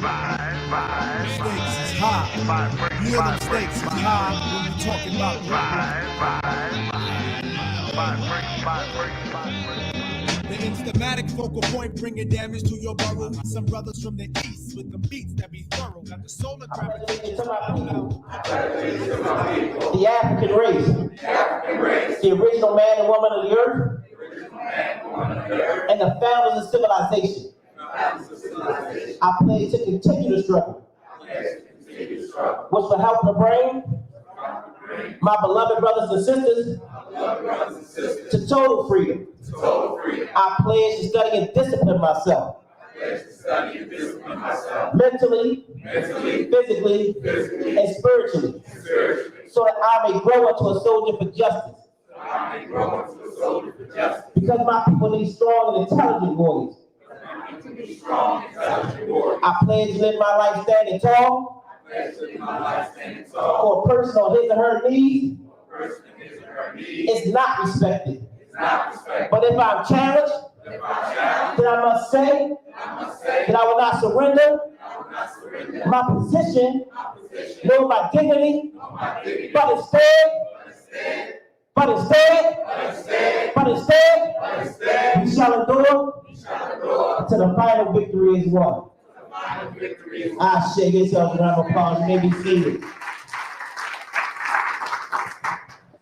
Stakes is high. You know them stakes is high when we talking about the instamatic focal point bringing damage to your burrow. Some brothers from the east with the beats that be thorough. Got the solar gravitation. The African race, the original man and woman of the earth, and the founders of civilization. I pledge to continue the struggle, which will help to bring my beloved brothers and sisters to total freedom. I pledge to study and discipline myself, mentally, physically, and spiritually, so that I may grow into a soldier for justice. Because my people need strong and intelligent warriors. I pledge to live my life standing tall for a person on his or her knees is not respected. But if I'm challenged, then I must say that I will not surrender my position, nor my dignity, but instead, we shall endure until the final victory is won. I shake yourself around the applause. You may be seated.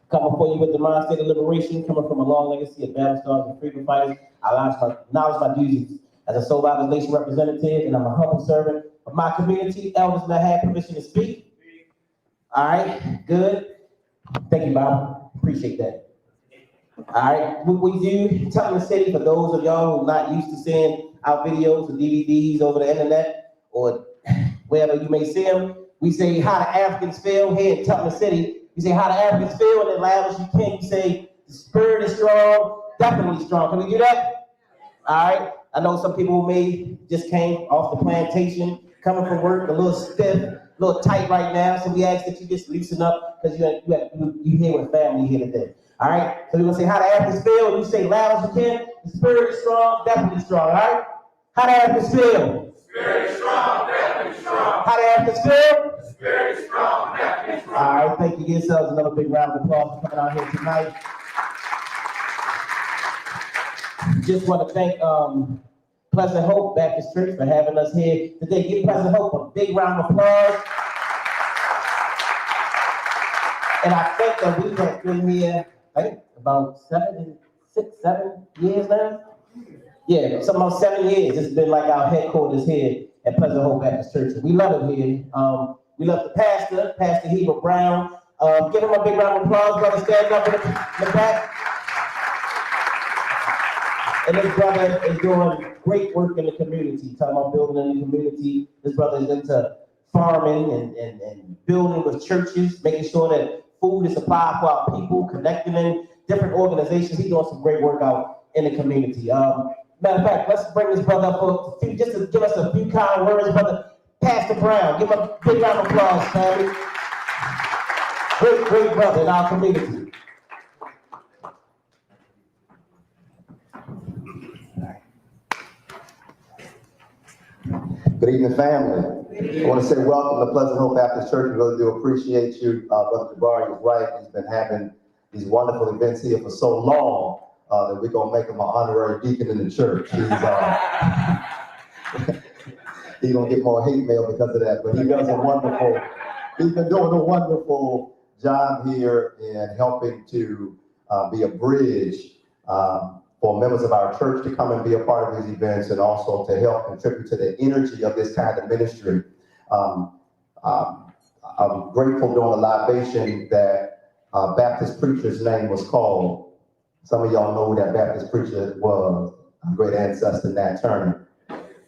Coming for you with the mind state of liberation, coming from a long legacy of battle stars and freedom fighters. I acknowledge my duties as a Soul Violence Nation representative, and I'm a humble servant of my community. Elders that had permission to speak. All right, good. Thank you, Bob. Appreciate that. All right, what we do, Tubman City, for those of y'all who are not used to seeing our videos or DVDs over the internet or wherever you may see them, we say how the Africans feel here in Tubman City. You say how the Africans feel, and then loud as you can, you say the spirit is strong, definitely strong. Can we do that? All right. I know some people may just came off the plantation, coming from work, a little stiff, a little tight right now. So we ask that you just loosen up because you here with family here today. All right. So we're gonna say how the Africans feel, and you say loud as you can. The spirit is strong, definitely strong. All right. How the Africans feel? Spirit is strong, definitely strong. How the Africans feel? Spirit is strong, definitely strong. All right, thank you. Give yourselves another big round of applause for coming out here tonight. Just want to thank Pleasant Hope Baptist Church for having us here today. Give Pleasant Hope a big round of applause. And I think that we have been here, I think about 7 years now. Yeah, it's about 7 years. It's been like our headquarters here at Pleasant Hope Baptist Church. We love it here. We love the pastor, Pastor Heber Brown. Give him a big round of applause, brother. Stand up in the back. And this brother is doing great work in the community, talking about building in the community. This brother is into farming and building with churches, making sure that food is supplied for our people, connecting in different organizations. He's doing some great work out in the community. Matter of fact, let's bring this brother up for just to give us a few kind words, brother. Pastor Brown, give him a big round of applause, family. Great brother in our community. Good evening, family. I want to say welcome to Pleasant Hope Baptist Church. We really do appreciate you. Brother Jabari is right. He's been having these wonderful events here for so long that we're going to make him an honorary deacon in the church. He's going to get more hate mail because of that, but he's been doing a wonderful job here in helping to be a bridge for members of our church to come and be a part of these events, and also to help contribute to the energy of this kind of ministry. I'm grateful during the libation that Baptist preacher's name was called. Some of y'all know who that Baptist preacher was, our great ancestor Nat Turner,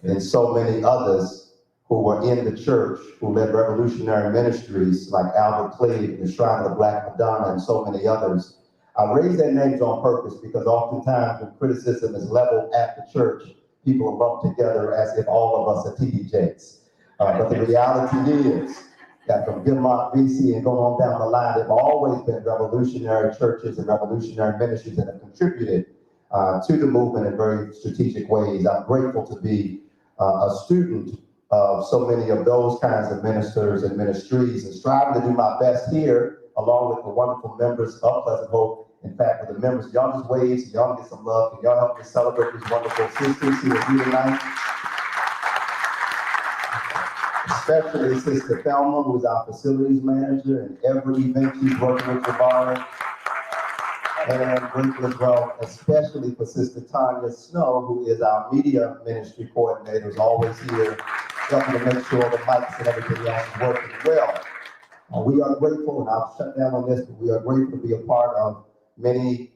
and so many others who were in the church, who led revolutionary ministries like Albert Cleave, the Shrine of the Black Madonna, and so many others. I raise their names on purpose because oftentimes when criticism is leveled at the church, people are lumped together as if all of us are TD Jakes. But the reality is that from Gilmont, BC, and going on down the line, there have always been revolutionary churches and revolutionary ministries that have contributed to the movement in very strategic ways. I'm grateful to be a student of so many of those kinds of ministers and ministries, and striving to do my best here, along with the wonderful members of Pleasant Hope. In fact, with the members, y'all just wave so y'all get some love. Can y'all help me celebrate these wonderful sisters who are here tonight? Especially Sister Thelma, who is our facilities manager, and every event she's working with Jabari. And grateful as well, especially for Sister Tanya Snow, who is our media ministry coordinator, who's always here, helping to make sure the mics and everything else is working well. We are grateful, and I'll shut down on this, but we are grateful to be a part of many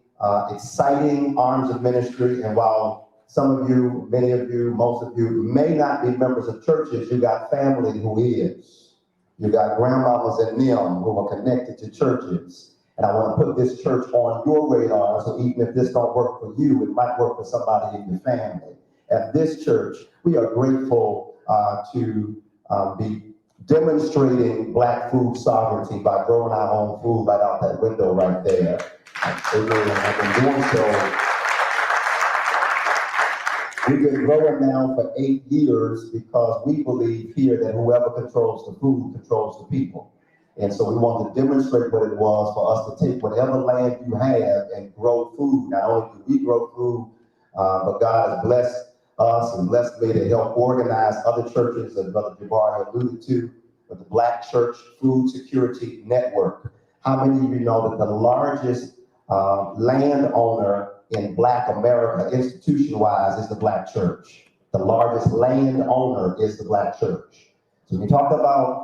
exciting arms of ministry. And while some of you, many of you, most of you may not be members of churches, you got family who is. You got grandmamas and them who are connected to churches. And I want to put this church on your radar, so even if this don't work for you, it might work for somebody in your family. At this church, we are grateful to be demonstrating Black food sovereignty by growing our own food right out that window right there. Amen. And in doing so, we've been growing now for 8 years because we believe here that whoever controls the food controls the people. And so we want to demonstrate what it was for us to take whatever land you have and grow food. Not only do we grow food, but God has blessed us and blessed me to help organize other churches, as Brother Jabari alluded to, with the Black Church Food Security Network. How many of you know that the largest landowner in Black America, institution-wise, is the Black Church? The largest landowner is the Black Church. So when you talk about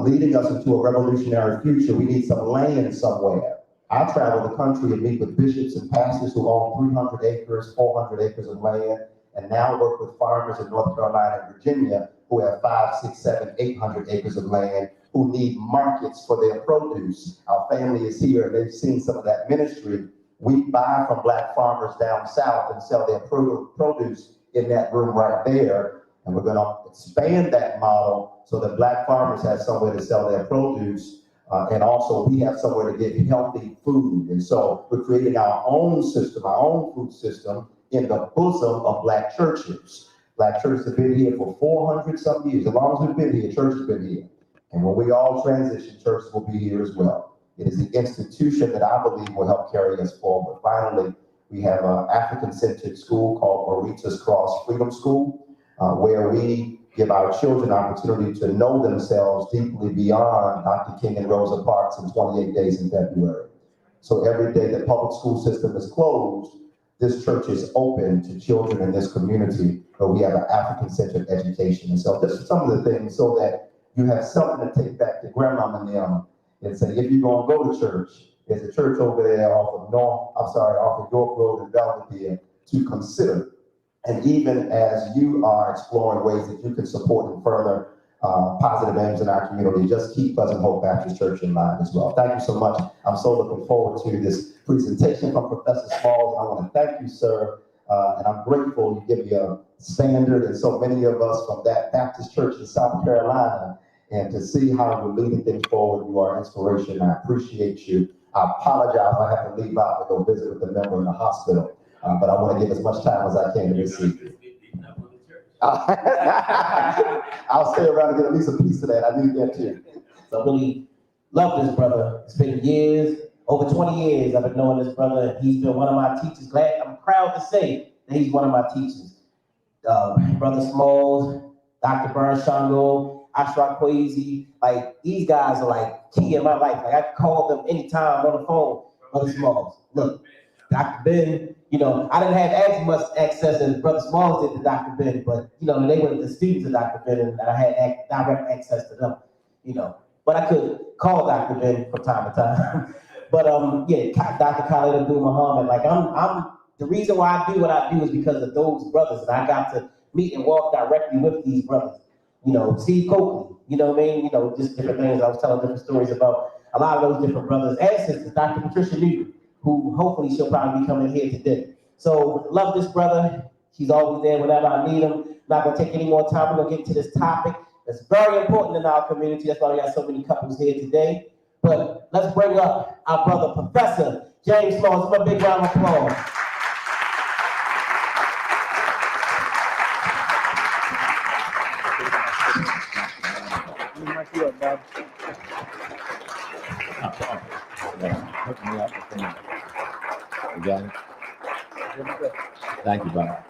leading us into a revolutionary future, we need some land somewhere. I travel the country and meet with bishops and pastors who own 300 acres, 400 acres of land, and now work with farmers in North Carolina and Virginia who have 500, 600, 700, 800 acres of land, who need markets for their produce. Our family is here, and they've seen some of that ministry. We buy from Black farmers down south and sell their produce in that room right there. And we're going to expand that model so that Black farmers have somewhere to sell their produce. And also we have somewhere to get healthy food. And so we're creating our own system, our own food system in the bosom of Black churches. Black churches have been here for 400 some years. As long as we've been here, church has been here. And when we all transition, churches will be here as well. It is the institution that I believe will help carry us forward. Finally, we have an African-centered school called Marita's Cross Freedom School, where we give our children an opportunity to know themselves deeply beyond Dr. King and Rosa Parks in 28 days in February. So every day the public school system is closed, this church is open to children in this community, where we have an African-centered education. And so this is some of the things so that you have something to take back to grandmama and them and say, if you're going to go to church, there's a church over there off of York Road in Belvedere to consider. And even as you are exploring ways that you can support and further positive aims in our community, just keep Pleasant Hope Baptist Church in mind as well. Thank you so much. I'm so looking forward to this presentation from Professor Smalls. I want to thank you, sir. And I'm grateful you give me a standard, and so many of us from that Baptist church in South Carolina, and to see how you're leading things forward, you are an inspiration. I appreciate you. I apologize if I have to leave out to go visit with a member in the hospital. But I want to give as much time as I can to receive. I'll stay around and get at least a piece of that. I need that too. So I really love this brother. It's been years, over 20 years I've been knowing this brother. He's been one of my teachers. I'm proud to say that he's one of my teachers. Brother Smalls, Dr. Bernshongo, Ashra Kwesi, like these guys are like key in my life. Like I can call them anytime on the phone. Brother Smalls, look, Dr. Ben, you know, I didn't have as much access as Brother Smalls did to Dr. Ben, but, you know, they were the students of Dr. Ben, and I had direct access to them, you know. But I could call Dr. Ben from time to time. But, yeah, Dr. Khalid Abdul Muhammad, like, I'm the reason why I do what I do is because of those brothers, and I got to meet and walk directly with these brothers. You know, Steve Coakley, you know what I mean? You know, just different things. I was telling different stories about a lot of those different brothers and sisters. Dr. Patricia Newton, who hopefully she'll probably be coming here today. So love this brother. He's always there whenever I need him. Not gonna take any more time. We're gonna get to this topic that's very important in our community. That's why we got so many couples here today. But let's bring up our brother, Professor James Smalls. Give him a big round of applause. Bob? Hook me up. Again. Thank you, Bob.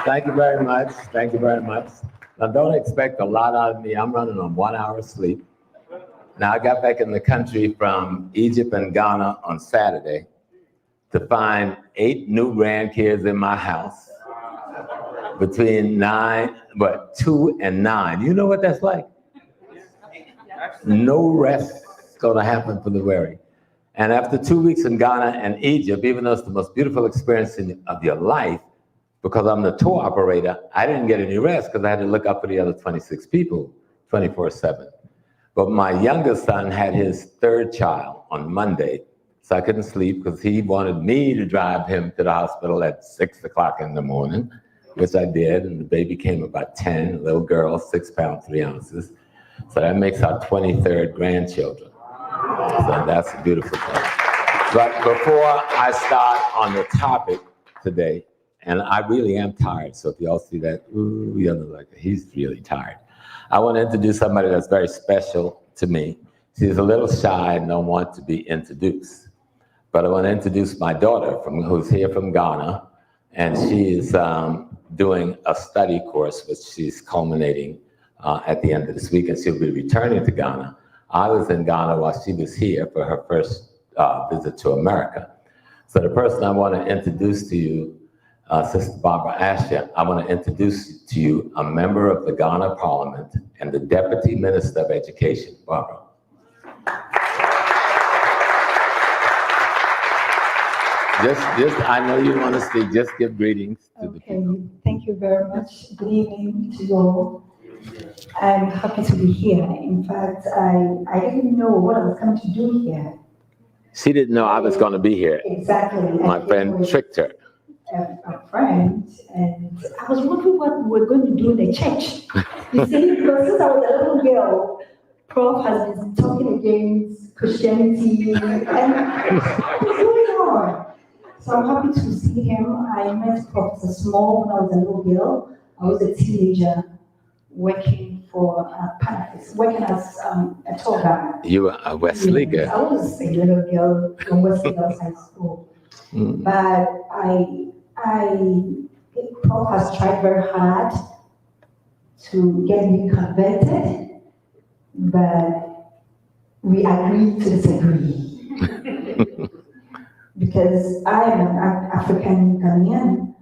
Thank you very much. Thank you very much. Now, don't expect a lot out of me. I'm running on 1 hour sleep. Now, I got back in the country from Egypt and Ghana on Saturday to find 8 new grandkids in my house between 2 and 9. You know what that's like? No rest is going to happen for the weary. And after 2 weeks in Ghana and Egypt, even though it's the most beautiful experience of your life, because I'm the tour operator, I didn't get any rest because I had to look up for the other 26 people 24/7. But my youngest son had his 3rd child on Monday, so I couldn't sleep because he wanted me to drive him to the hospital at 6 o'clock in the morning, which I did, and the baby came about 10, a little girl, 6 pounds, 3 ounces. So that makes our 23rd grandchildren. So that's a beautiful thing. But before I start on the topic today, and I really am tired, so if y'all see that, ooh, you know, like he's really tired. I want to introduce somebody that's very special to me. She's a little shy and don't want to be introduced. But I want to introduce my daughter, who's here from Ghana, and she is doing a study course, which she's culminating at the end of this week, and she'll be returning to Ghana. I was in Ghana while she was here for her first visit to America. So the person I want to introduce to you, Sister Barbara Asher, I want to introduce to you a member of the Ghana Parliament and the Deputy Minister of Education. Barbara. Just, I know you want to speak, just give greetings to the people. Thank you very much. Good evening to you all. I'm happy to be here. In fact, I didn't know what I was coming to do here. She didn't know I was going to be here. Exactly. My friend tricked her. A friend, and I was wondering what we're going to do in the church. You see, because since I was a little girl, Prof has been talking against Christianity and what's going on? So I'm happy to see him. I met Professor Small when I was a little girl. I was a teenager working for Panafis, working as a tour guide. You were a Wesley girl. I was a little girl from Wesley Girls High School. But Prof has tried very hard to get me converted, but we agreed to disagree. Because I am an African Ghanaian,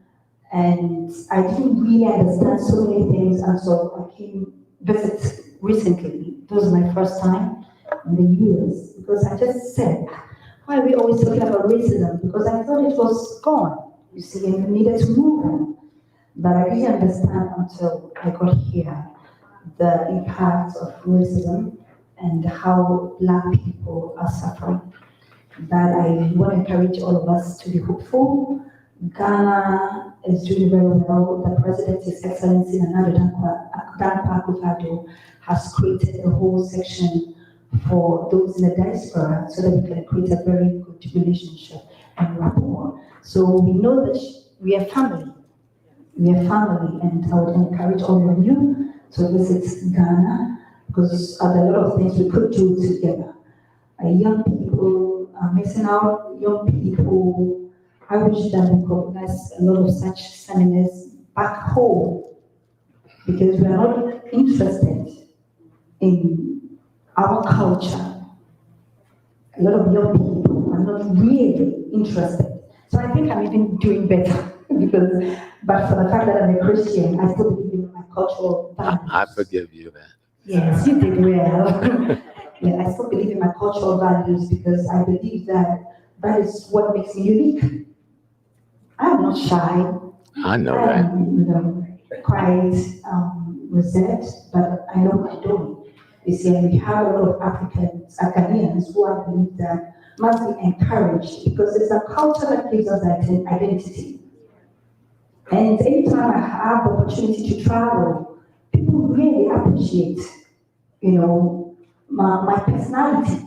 and I didn't really understand so many things, and so I came visit recently. It was my first time in the US, because I just said, why are we always talking about racism? Because I thought it was gone, you see, and we needed to move on. But I didn't understand until I got here the impact of racism and how Black people are suffering. But I want to encourage all of us to be hopeful. Ghana is doing very well. The President, His Excellency Nana Dankwa Akufo-Addo, has created a whole section for those in the diaspora so that we can create a very good relationship and rapport. So we know that we are family. We are family, and I would encourage all of you to visit Ghana because there are a lot of things we could do together. Young people are missing out. Young people, I wish that we could organize a lot of such seminars back home because we are not interested in our culture. A lot of young people are not really interested. So I think I'm even doing better because, but for the fact that I'm a Christian, I still believe in my cultural values. I forgive you that. Yes, you did well. Yeah, I still believe in my cultural values because I believe that that is what makes me unique. I'm not shy. I know I'm, quite reserved, but I know what I'm doing. You see, and we have a lot of Africans, Ghanaians, who I believe that must be encouraged because it's a culture that gives us identity. And anytime I have the opportunity to travel, people really appreciate, my personality.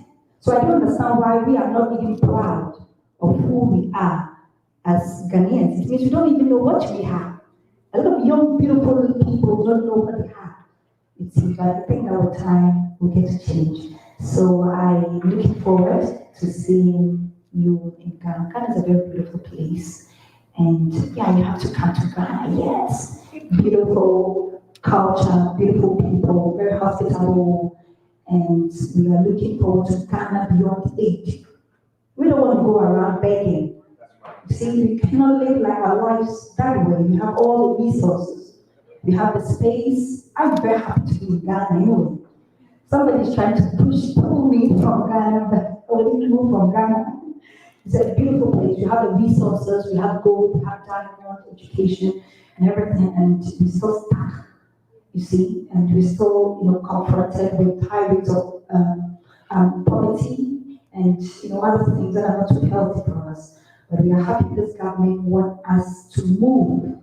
So I don't understand why we are not even proud of who we are as Ghanaians. It means we don't even know what we have. A lot of young, beautiful people don't know what they have. It's but I think our time will get to change. So I'm looking forward to seeing you in Ghana. Ghana is a very beautiful place. And yeah, you have to come to Ghana, yes. Beautiful culture, beautiful people, very hospitable. And we are looking forward to Ghana beyond age. We don't want to go around begging. You see, we cannot live like our lives that way. We have all the resources. We have the space. I'm very happy to be in Ghana anyway. Somebody's trying to pull me from Ghana, but I didn't move from Ghana. It's a beautiful place. We have the resources, we have gold, we have diamond, education, and everything, and we're still stuck, you see, and we're still, confronted with high rates of poverty and, other things that are not too healthy for us. But we are happy this government wants us to move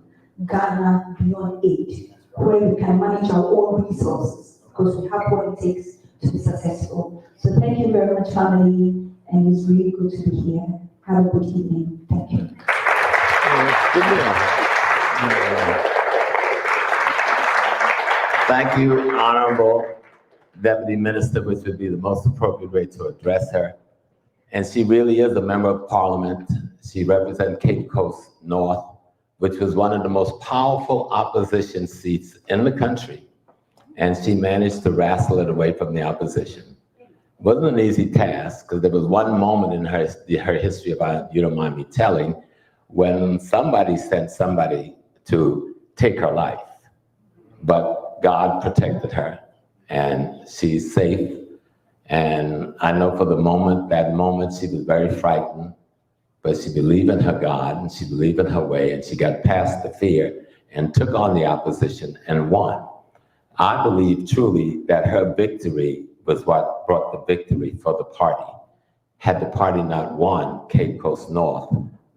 Ghana beyond aid, where we can manage our own resources, because we have what it takes to be successful. So thank you very much, family, and it's really good to be here. Have a good evening. Thank you. Thank you, Honorable Deputy Minister, which would be the most appropriate way to address her. And she really is a member of Parliament. She represents Cape Coast North, which was one of the most powerful opposition seats in the country. And she managed to wrestle it away from the opposition. It wasn't an easy task, because there was one moment in her history, if you don't mind me telling, when somebody sent somebody to take her life. But God protected her, and she's safe. And I know for that moment, she was very frightened, but she believed in her God, and she believed in her way, and she got past the fear and took on the opposition and won. I believe truly that her victory was what brought the victory for the party. Had the party not won Cape Coast North,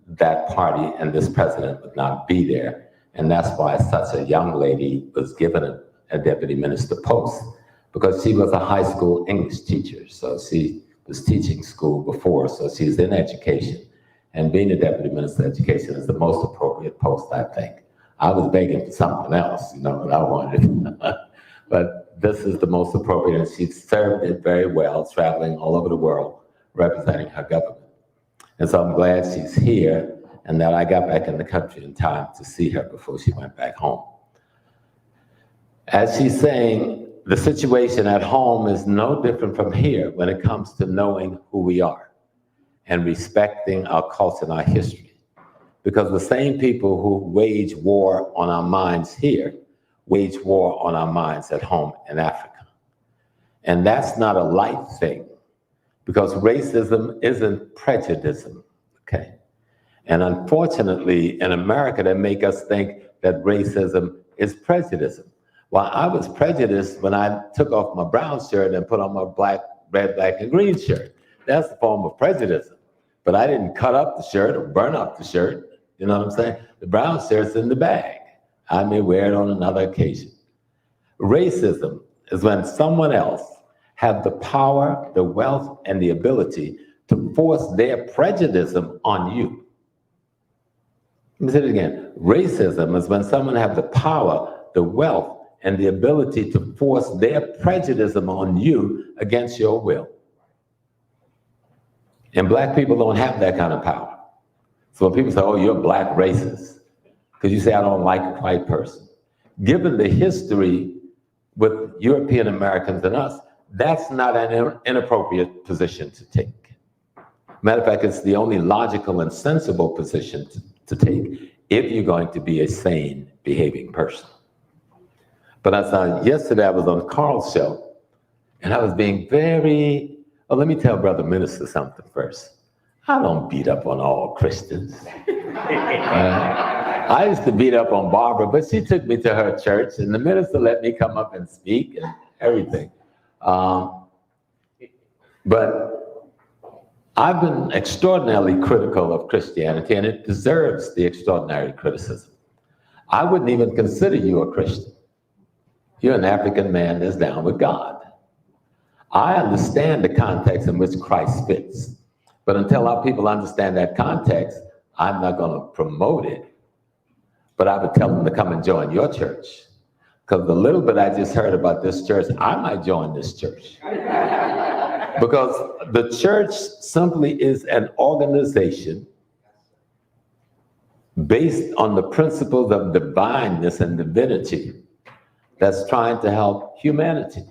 that party and this president would not be there. And that's why such a young lady was given a deputy minister post, because she was a high school English teacher. So she was teaching school before, so she's in education. And being a deputy minister of education is the most appropriate post, I think. I was begging for something else, what I wanted. But this is the most appropriate, and she served it very well, traveling all over the world, representing her government. And so I'm glad she's here, and that I got back in the country in time to see her before she went back home. As she's saying, the situation at home is no different from here when it comes to knowing who we are and respecting our culture and our history. Because the same people who wage war on our minds here wage war on our minds at home in Africa. And that's not a light thing, because racism isn't prejudice, okay? And unfortunately, in America, they make us think that racism is prejudice. Well, I was prejudiced when I took off my brown shirt and put on my red, black, and green shirt. That's a form of prejudice. But I didn't cut up the shirt or burn up the shirt. You know what I'm saying? The brown shirt's in the bag. I may wear it on another occasion. Racism is when someone else has the power, the wealth, and the ability to force their prejudice on you. Let me say it again. Racism is when someone has the power, the wealth, and the ability to force their prejudice on you against your will. And black people don't have that kind of power. So when people say, oh, you're a black racist, because you say, I don't like a white person. Given the history with European Americans and us, that's not an inappropriate position to take. Matter of fact, it's the only logical and sensible position to take if you're going to be a sane, behaving person. But yesterday I was on Carl's show, and I was being let me tell Brother Minister something first. I don't beat up on all Christians. I used to beat up on Barbara, but she took me to her church, and the minister let me come up and speak and everything. But I've been extraordinarily critical of Christianity, and it deserves the extraordinary criticism. I wouldn't even consider you a Christian. You're an African man that's down with God. I understand the context in which Christ fits, but until our people understand that context, I'm not going to promote it. But I would tell them to come and join your church. Because the little bit I just heard about this church, I might join this church. Because the church simply is an organization based on the principles of divineness and divinity that's trying to help humanity.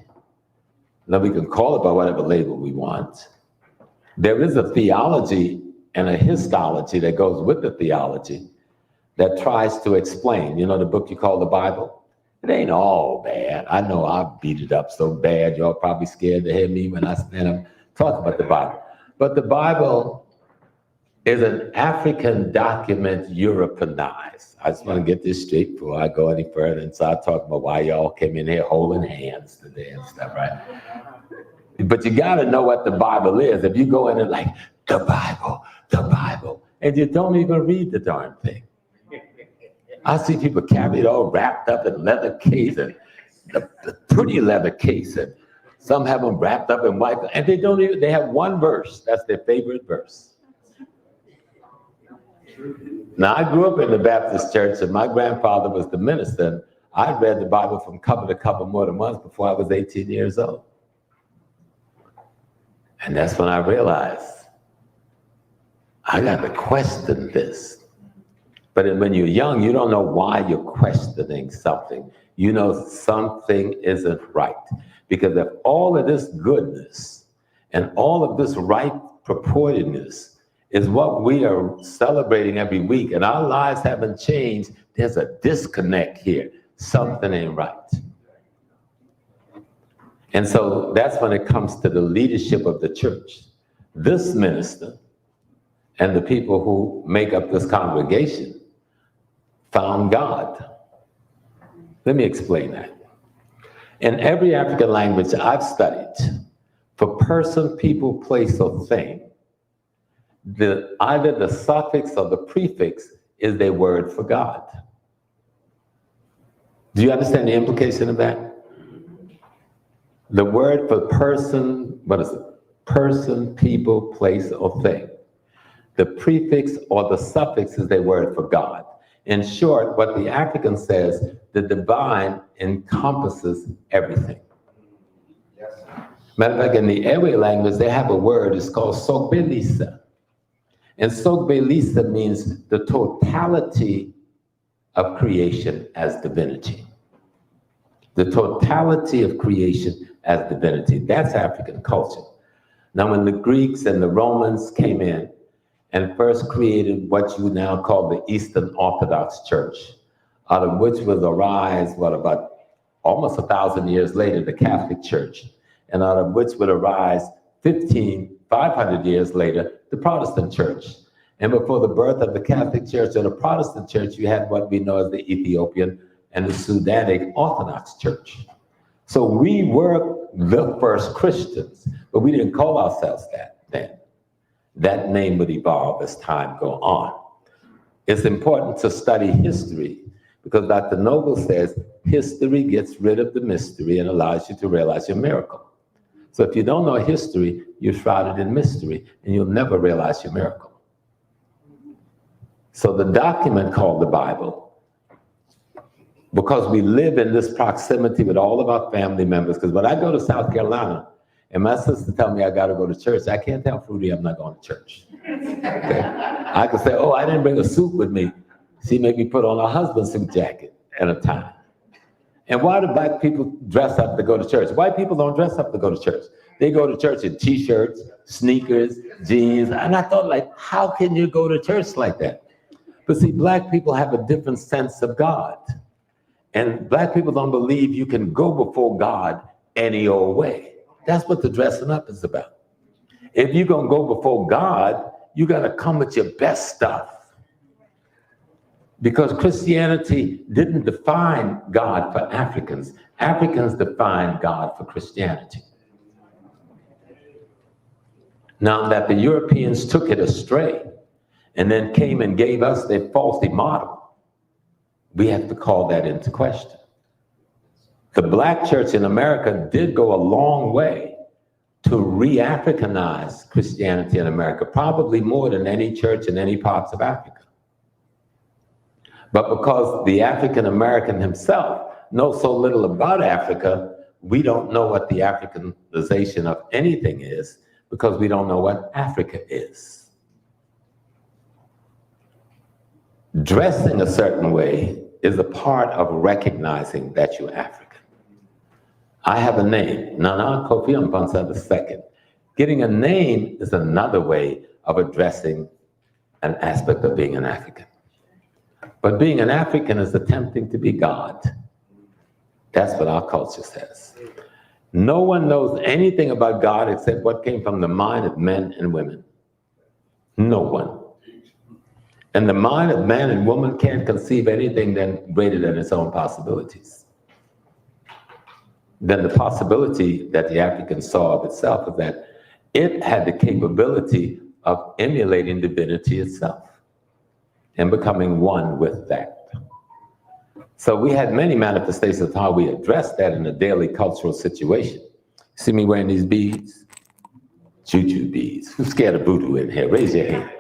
Now we can call it by whatever label we want. There is a theology and a histology that goes with the theology that tries to explain. You know the book you call the Bible? It ain't all bad. I know I beat it up so bad, y'all probably scared to hear me when I stand up talk about the Bible. But the Bible is an African document Europeanized. I just want to get this straight before I go any further and start talking about why y'all came in here holding hands today and stuff, right? But you got to know what the Bible is. If you go in and like, the Bible, and you don't even read the darn thing. I see people carry it all wrapped up in leather case and the pretty leather case, and some have them wrapped up in white, and they have one verse. That's their favorite verse. Now, I grew up in the Baptist church, and my grandfather was the minister. I read the Bible from cover to cover more than once before I was 18 years old. And that's when I realized I got to question this. But when you're young, you don't know why you're questioning something. You know something isn't right. Because if all of this goodness and all of this right purportedness is what we are celebrating every week, and our lives haven't changed, there's a disconnect here. Something ain't right. And so that's when it comes to the leadership of the church. This minister and the people who make up this congregation found God. Let me explain that. In every African language I've studied, for person, people, place, or thing, either the suffix or the prefix is their word for God. Do you understand the implication of that? The word for person, what is it? Person, people, place, or thing. The prefix or the suffix is their word for God. In short, what the African says, the divine encompasses everything. Matter of fact, in the Ewe language, they have a word, it's called Sogbelisa. And Sogbelisa means the totality of creation as divinity. The totality of creation as divinity. That's African culture. Now, when the Greeks and the Romans came in and first created what you now call the Eastern Orthodox Church, out of which was arise, about almost 1,000 years later, the Catholic Church, and out of which would arise 500 years later, the Protestant Church. And before the birth of the Catholic Church or the Protestant Church, you had what we know as the Ethiopian and the Sudanic Orthodox Church. So we were the first Christians, but we didn't call ourselves that then. That name would evolve as time goes on. It's important to study history because Dr. Noble says history gets rid of the mystery and allows you to realize your miracle. So if you don't know history, you're shrouded in mystery and you'll never realize your miracle. So the document called the Bible, because we live in this proximity with all of our family members, because when I go to South Carolina and my sister tell me I got to go to church, I can't tell Fruity I'm not going to church. Okay? I can say, oh, I didn't bring a suit with me. She made me put on her husband's suit jacket and a tie. And why do black people dress up to go to church? White people don't dress up to go to church. They go to church in t-shirts, sneakers, jeans. And I thought, like, how can you go to church like that? But see, black people have a different sense of God. And black people don't believe you can go before God any old way. That's what the dressing up is about. If you're going to go before God, you got to come with your best stuff. Because Christianity didn't define God for Africans. Africans defined God for Christianity. Now that the Europeans took it astray and then came and gave us their faulty model, we have to call that into question. The black church in America did go a long way to re-Africanize Christianity in America, probably more than any church in any parts of Africa. But because the African American himself know so little about Africa, we don't know what the Africanization of anything is because we don't know what Africa is. Dressing a certain way is a part of recognizing that you're African. I have a name, Nana Kofi Mpansa II. Getting a name is another way of addressing an aspect of being an African. But being an African is attempting to be God. That's what our culture says. No one knows anything about God except what came from the mind of men and women. No one. And the mind of man and woman can't conceive anything then greater than its own possibilities. Then the possibility that the African saw of itself is that it had the capability of emulating divinity itself and becoming one with that. So we had many manifestations of how we addressed that in a daily cultural situation. See me wearing these beads? Juju beads. Who's scared of voodoo in here? Raise your hand.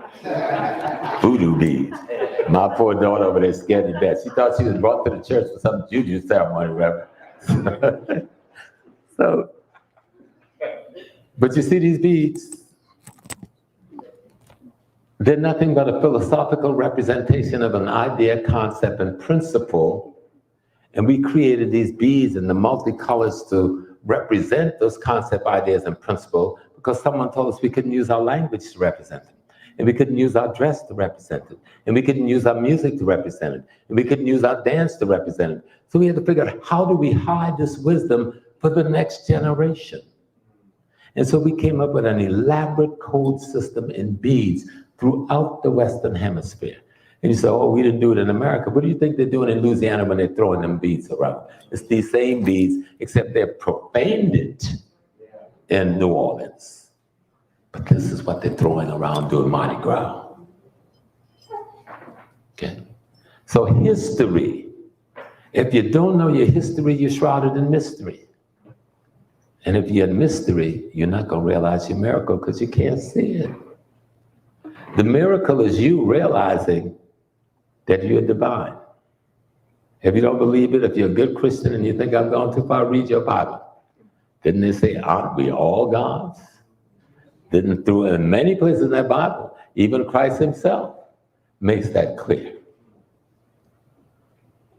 Voodoo beads. My poor daughter over there scared to death. She thought she was brought to the church for some juju ceremony, Reverend. So, but you see these beads? They're nothing but a philosophical representation of an idea, concept, and principle. And we created these beads and the multicolors to represent those concept, ideas, and principle because someone told us we couldn't use our language to represent them. And we couldn't use our dress to represent it. And we couldn't use our music to represent it. And we couldn't use our dance to represent it. So we had to figure out how do we hide this wisdom for the next generation? And so we came up with an elaborate code system in beads throughout the Western Hemisphere. And you say, oh, we didn't do it in America. What do you think they're doing in Louisiana when they're throwing them beads around? It's these same beads, except they're profaned it in New Orleans. But this is what they're throwing around doing Mardi Gras. Okay? So history, if you don't know your history, you're shrouded in mystery. And if you're in mystery, you're not going to realize your miracle because you can't see it. The miracle is you realizing that you're divine. If you don't believe it, if you're a good Christian and you think I've gone too far, read your Bible. Didn't they say, aren't we all gods? Didn't through in many places in that Bible, even Christ himself makes that clear.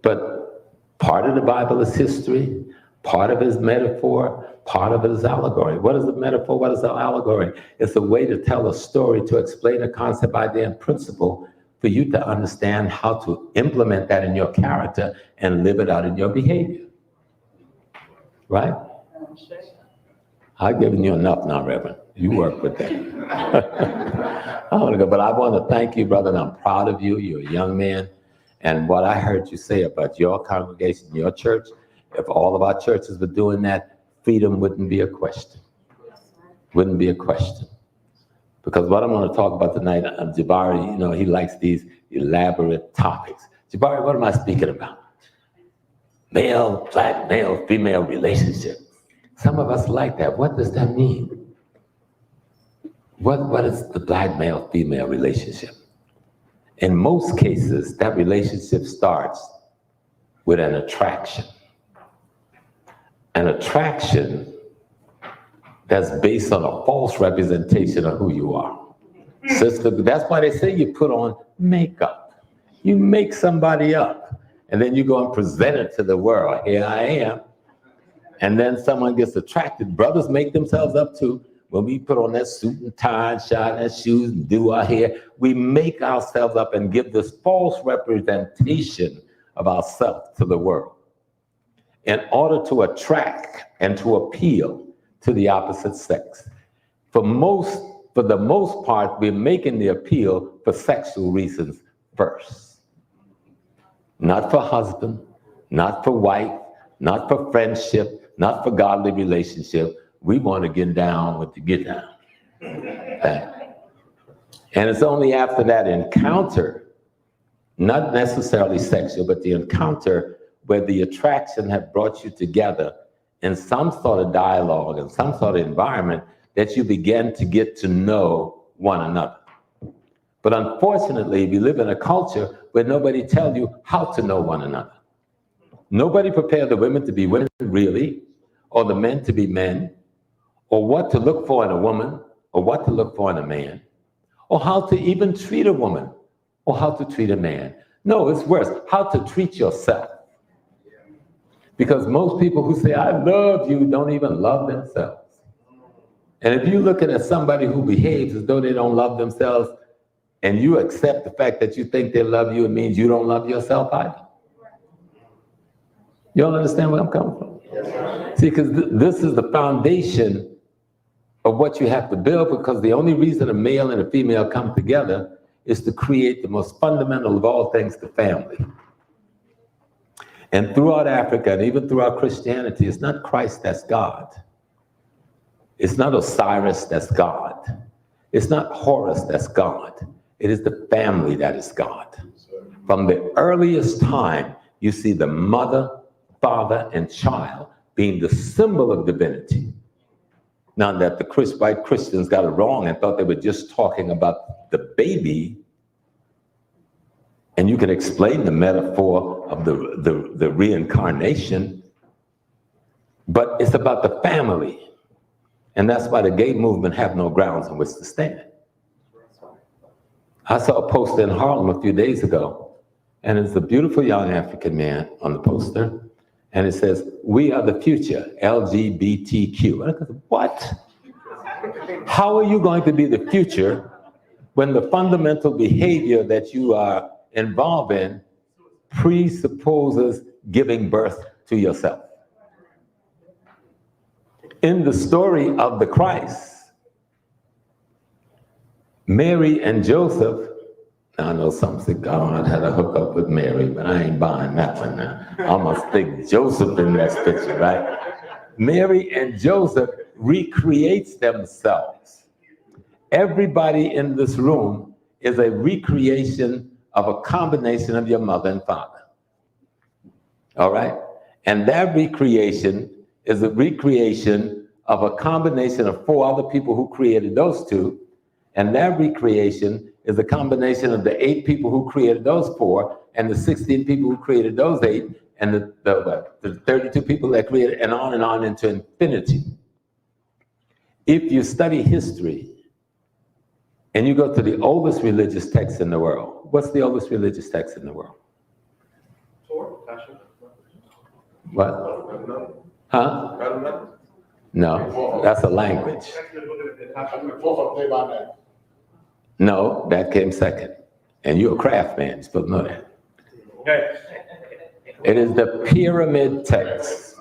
But part of the Bible is history, part of it is metaphor, part of it is allegory. What is the metaphor? What is the allegory? It's a way to tell a story, to explain a concept, idea, and principle for you to understand how to implement that in your character and live it out in your behavior. Right? I've given you enough now, Reverend. You work with that. I want to go, but I want to thank you, brother, and I'm proud of you. You're a young man. And what I heard you say about your congregation, your church, if all of our churches were doing that, freedom wouldn't be a question. Wouldn't be a question. Because what I'm going to talk about tonight, Jabari, you know, he likes these elaborate topics. Jabari, what am I speaking about? Male, black, male, female relationship. Some of us like that. What does that mean? What is the black male female relationship? In most cases, that relationship starts with an attraction. An attraction that's based on a false representation of who you are. Sister, that's why they say you put on makeup. You make somebody up, and then you go and present it to the world. Here I am. And then someone gets attracted. Brothers make themselves up too. When we put on that suit and tie and shine and shoes and do our hair, we make ourselves up and give this false representation of ourselves to the world in order to attract and to appeal to the opposite sex. For the most part, we're making the appeal for sexual reasons first. Not for husband, not for wife, not for friendship, not for godly relationship. We want to get down with the get down. And it's only after that encounter, not necessarily sexual, but the encounter where the attraction had brought you together in some sort of dialogue and some sort of environment that you begin to get to know one another. But unfortunately, we live in a culture where nobody tells you how to know one another. Nobody prepared the women to be women, really, or the men to be men, or what to look for in a woman, or what to look for in a man, or how to even treat a woman, or how to treat a man. No, it's worse, how to treat yourself. Because most people who say, I love you, don't even love themselves. And if you look at somebody who behaves as though they don't love themselves, and you accept the fact that you think they love you, it means you don't love yourself either. You don't understand where I'm coming from? Yes, see, because this is the foundation of what you have to build, because the only reason a male and a female come together is to create the most fundamental of all things, the family. And throughout Africa, and even throughout Christianity, it's not Christ that's God. It's not Osiris that's God. It's not Horus that's God. It is the family that is God. From the earliest time, you see the mother, father, and child being the symbol of divinity. Now that the white Christians got it wrong and thought they were just talking about the baby, and you can explain the metaphor of the reincarnation, but it's about the family. And that's why the gay movement have no grounds on which to stand. I saw a poster in Harlem a few days ago, and it's a beautiful young African man on the poster, and it says, "We are the future, LGBTQ." And I said, what? How are you going to be the future when the fundamental behavior that you are involved in presupposes giving birth to yourself? In the story of the Christ, Mary and Joseph, now I know some say God had a hookup with Mary, but I ain't buying that one now. I must think Joseph in that picture, right? Mary and Joseph recreates themselves. Everybody in this room is a recreation of a combination of your mother and father. All right? And that recreation is a recreation of a combination of 4 other people who created those 2. And that recreation is a combination of the 8 people who created those 4, and the 16 people who created those 8, and the 32 people that created, and on into infinity. If you study history, and you go to the oldest religious text in the world, what's the oldest religious text in the world? What? Huh? No, that's a language. No, that came second. And you're a craft man, you're supposed to know that. It is the pyramid text.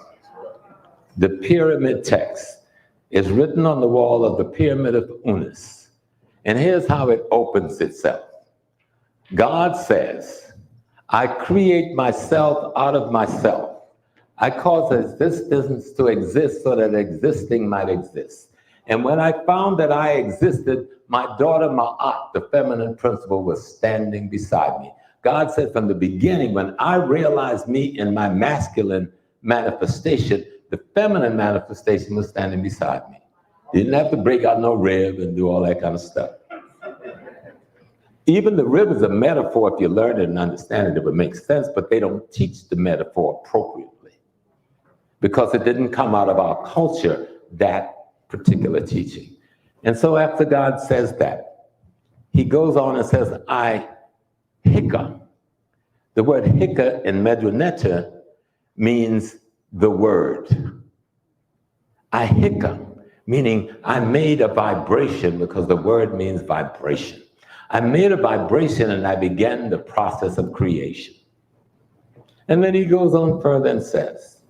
The pyramid text is written on the wall of the Pyramid of Unas. And here's how it opens itself. God says, I create myself out of myself. I cause existence to exist so that existing might exist. And when I found that I existed, my daughter Ma'at, the feminine principle, was standing beside me. God said from the beginning, when I realized me in my masculine manifestation, the feminine manifestation was standing beside me. You didn't have to break out no rib and do all that kind of stuff. Even the rib is a metaphor. If you learn it and understand it, it would make sense, but they don't teach the metaphor appropriately because it didn't come out of our culture, that particular teaching. And so after God says that, he goes on and says, I hika. The word hika in Medunetta means the word. I hika, meaning I made a vibration, because the word means vibration. I made a vibration and I began the process of creation. And then he goes on further and says,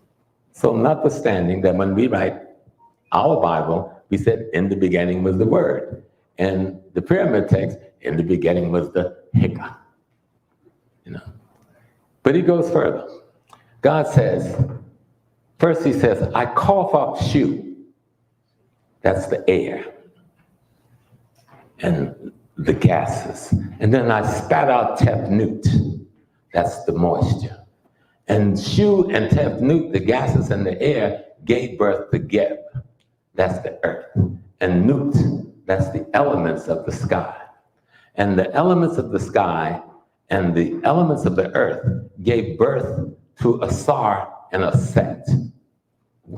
so notwithstanding that when we write our Bible, we said in the beginning was the word. And the pyramid text, in the beginning was the hika. But he goes further. God says, first he says, I cough up shu. That's the air and the gases. And then I spat out tefnut. That's the moisture. And shu and tefnut, the gases and the air, gave birth to Geb. That's the earth. And nut, that's the elements of the sky. And the elements of the sky and the elements of the earth gave birth to a Sar and a Set,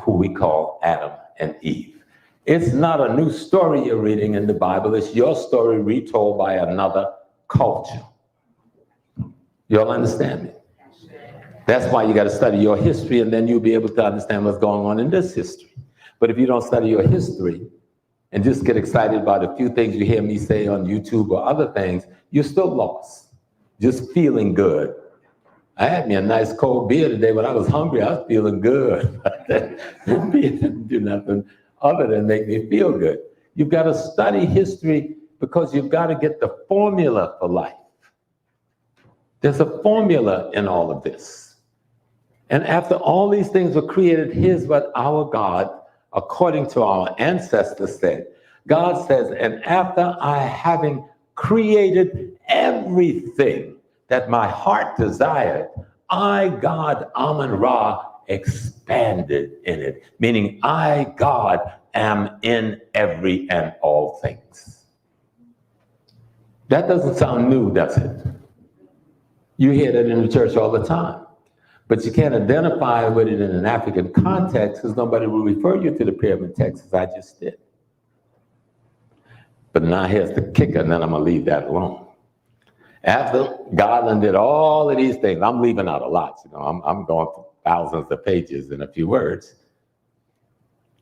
who we call Adam and Eve. It's not a new story you're reading in the Bible. It's your story retold by another culture. You all understand me? That's why you got to study your history, and then you'll be able to understand what's going on in this history. But if you don't study your history and just get excited about a few things you hear me say on YouTube or other things, you're still lost, just feeling good. I had me a nice cold beer today. When I was hungry, I was feeling good. The beer didn't do nothing other than make me feel good. You've got to study history because you've got to get the formula for life. There's a formula in all of this. And after all these things were created, here's what our God, according to our ancestors, said. God says, and after I having created everything that my heart desired, I, God, Amun-Ra, expanded in it. Meaning, I, God, am in every and all things. That doesn't sound new, does it? You hear that in the church all the time. But you can't identify with it in an African context because nobody will refer you to the pyramid text as I just did. But now here's the kicker, and then I'm going to leave that alone. After God did all of these things, I'm leaving out a lot. You know, I'm going through thousands of pages in a few words.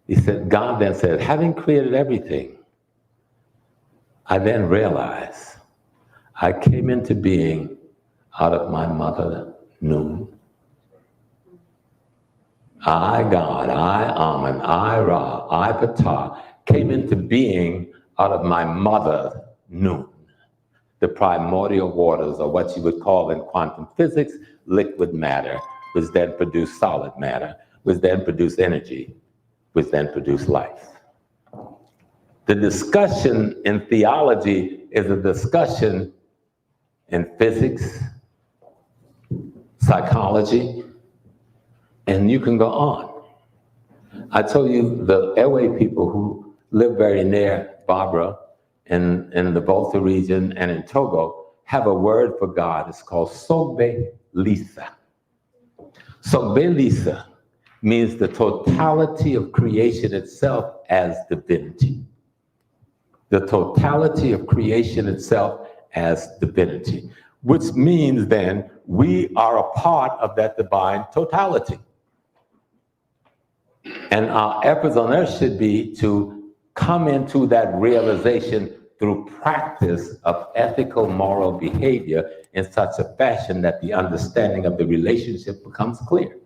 He said, God then said, having created everything, I then realized I came into being out of my mother, Nun. I, God, I, Amun, I, Ra, I, Ptah, came into being out of my mother, Nun. The primordial waters, or what you would call in quantum physics, liquid matter, which then produced solid matter, which then produced energy, which then produced life. The discussion in theology is a discussion in physics, psychology, and you can go on. I told you the Ewe people who live very near Barbara in the Volta region and in Togo have a word for God. It's called Sogbe Lisa. Sogbe Lisa means the totality of creation itself as divinity. The totality of creation itself as divinity, which means then we are a part of that divine totality. And our efforts on earth should be to come into that realization through practice of ethical moral behavior in such a fashion that the understanding of the relationship becomes clear.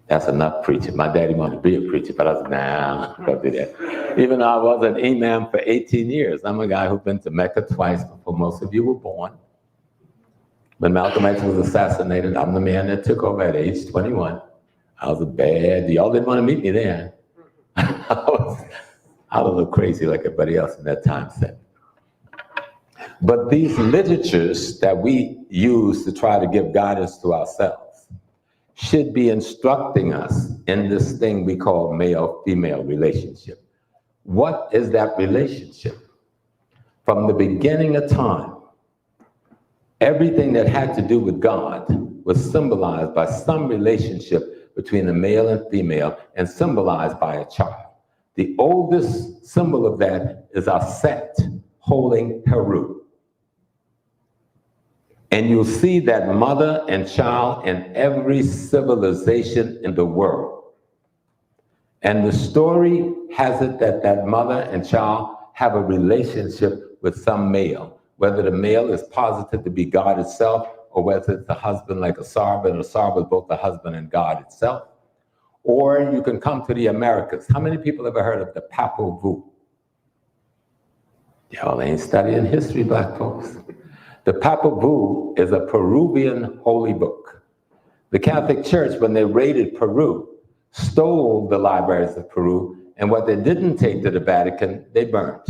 That's enough preaching. My daddy wanted to be a preacher, but I was like, nah, I'm not gonna do that. Even though I was an imam for 18 years, I'm a guy who's been to Mecca twice before most of you were born. When Malcolm X was assassinated, I'm the man that took over at age 21. I was a bad, y'all didn't want to meet me then. I was a little crazy like everybody else in that time set. But these literatures that we use to try to give guidance to ourselves should be instructing us in this thing we call male-female relationship. What is that relationship? From the beginning of time, everything that had to do with God was symbolized by some relationship between the male and female and symbolized by a child. The oldest symbol of that is our Set holding Heru. And you'll see that mother and child in every civilization in the world. And the story has it that that mother and child have a relationship with some male, whether the male is posited to be God itself, or whether it's the husband like Asar, but Asar was both the husband and God itself. Or you can come to the Americas. How many people ever heard of the Popol Vuh? Y'all ain't studying history, black folks. The Popol Vuh is a Peruvian holy book. The Catholic Church, when they raided Peru, stole the libraries of Peru, and what they didn't take to the Vatican, they burnt.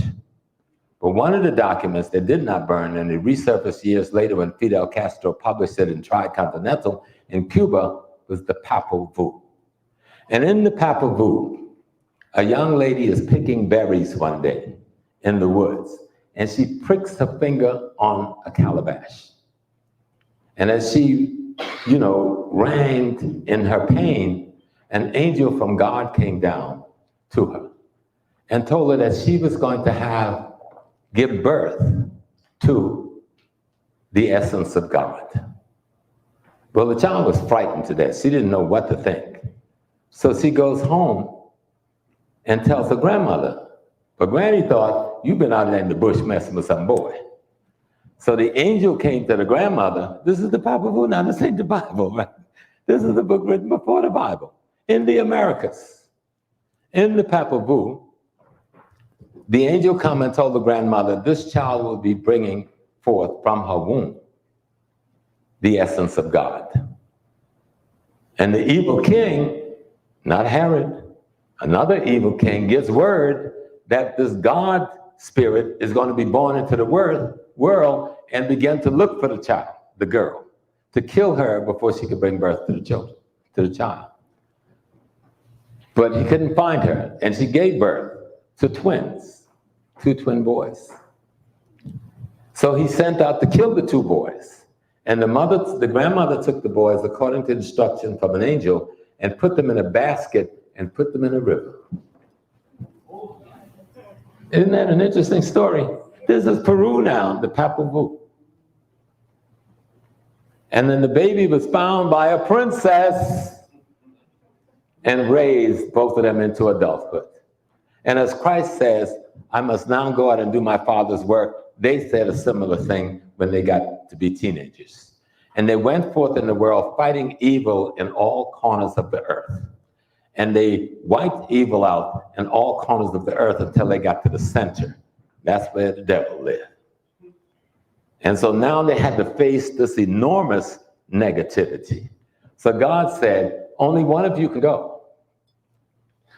But one of the documents they did not burn, and it resurfaced years later when Fidel Castro published it in Tricontinental in Cuba, was the Popol Vuh. And in the Popol Vuh, a young lady is picking berries one day in the woods, and she pricks her finger on a calabash. And as she writhed in her pain, an angel from God came down to her and told her that she was going to give birth to the essence of God. Well, the child was frightened to death. She didn't know what to think. So she goes home and tells her grandmother. But Granny thought, you've been out there in the bush messing with some boy. So the angel came to the grandmother. This is the Papa Vu, now this ain't the Bible, right? This is the book written before the Bible, in the Americas. In the Papa Vu, the angel come and told the grandmother, this child will be bringing forth from her womb the essence of God. And the evil king, not Herod, another evil king, gives word that this God spirit is going to be born into the world and begin to look for the child, the girl, to kill her before she could bring birth to the child. But he couldn't find her, and she gave birth to twins, 2 twin boys. So he sent out to kill the 2 boys. And the grandmother took the boys according to instruction from an angel and put them in a basket and put them in a river. Isn't that an interesting story? This is Peru now, the Papa Vu. And then the baby was found by a princess and raised both of them into adulthood. And as Christ says, I must now go out and do my Father's work, they said a similar thing when they got to be teenagers. And they went forth in the world fighting evil in all corners of the earth. And they wiped evil out in all corners of the earth until they got to the center. That's where the devil lived. And so now they had to face this enormous negativity. So God said, only one of you can go.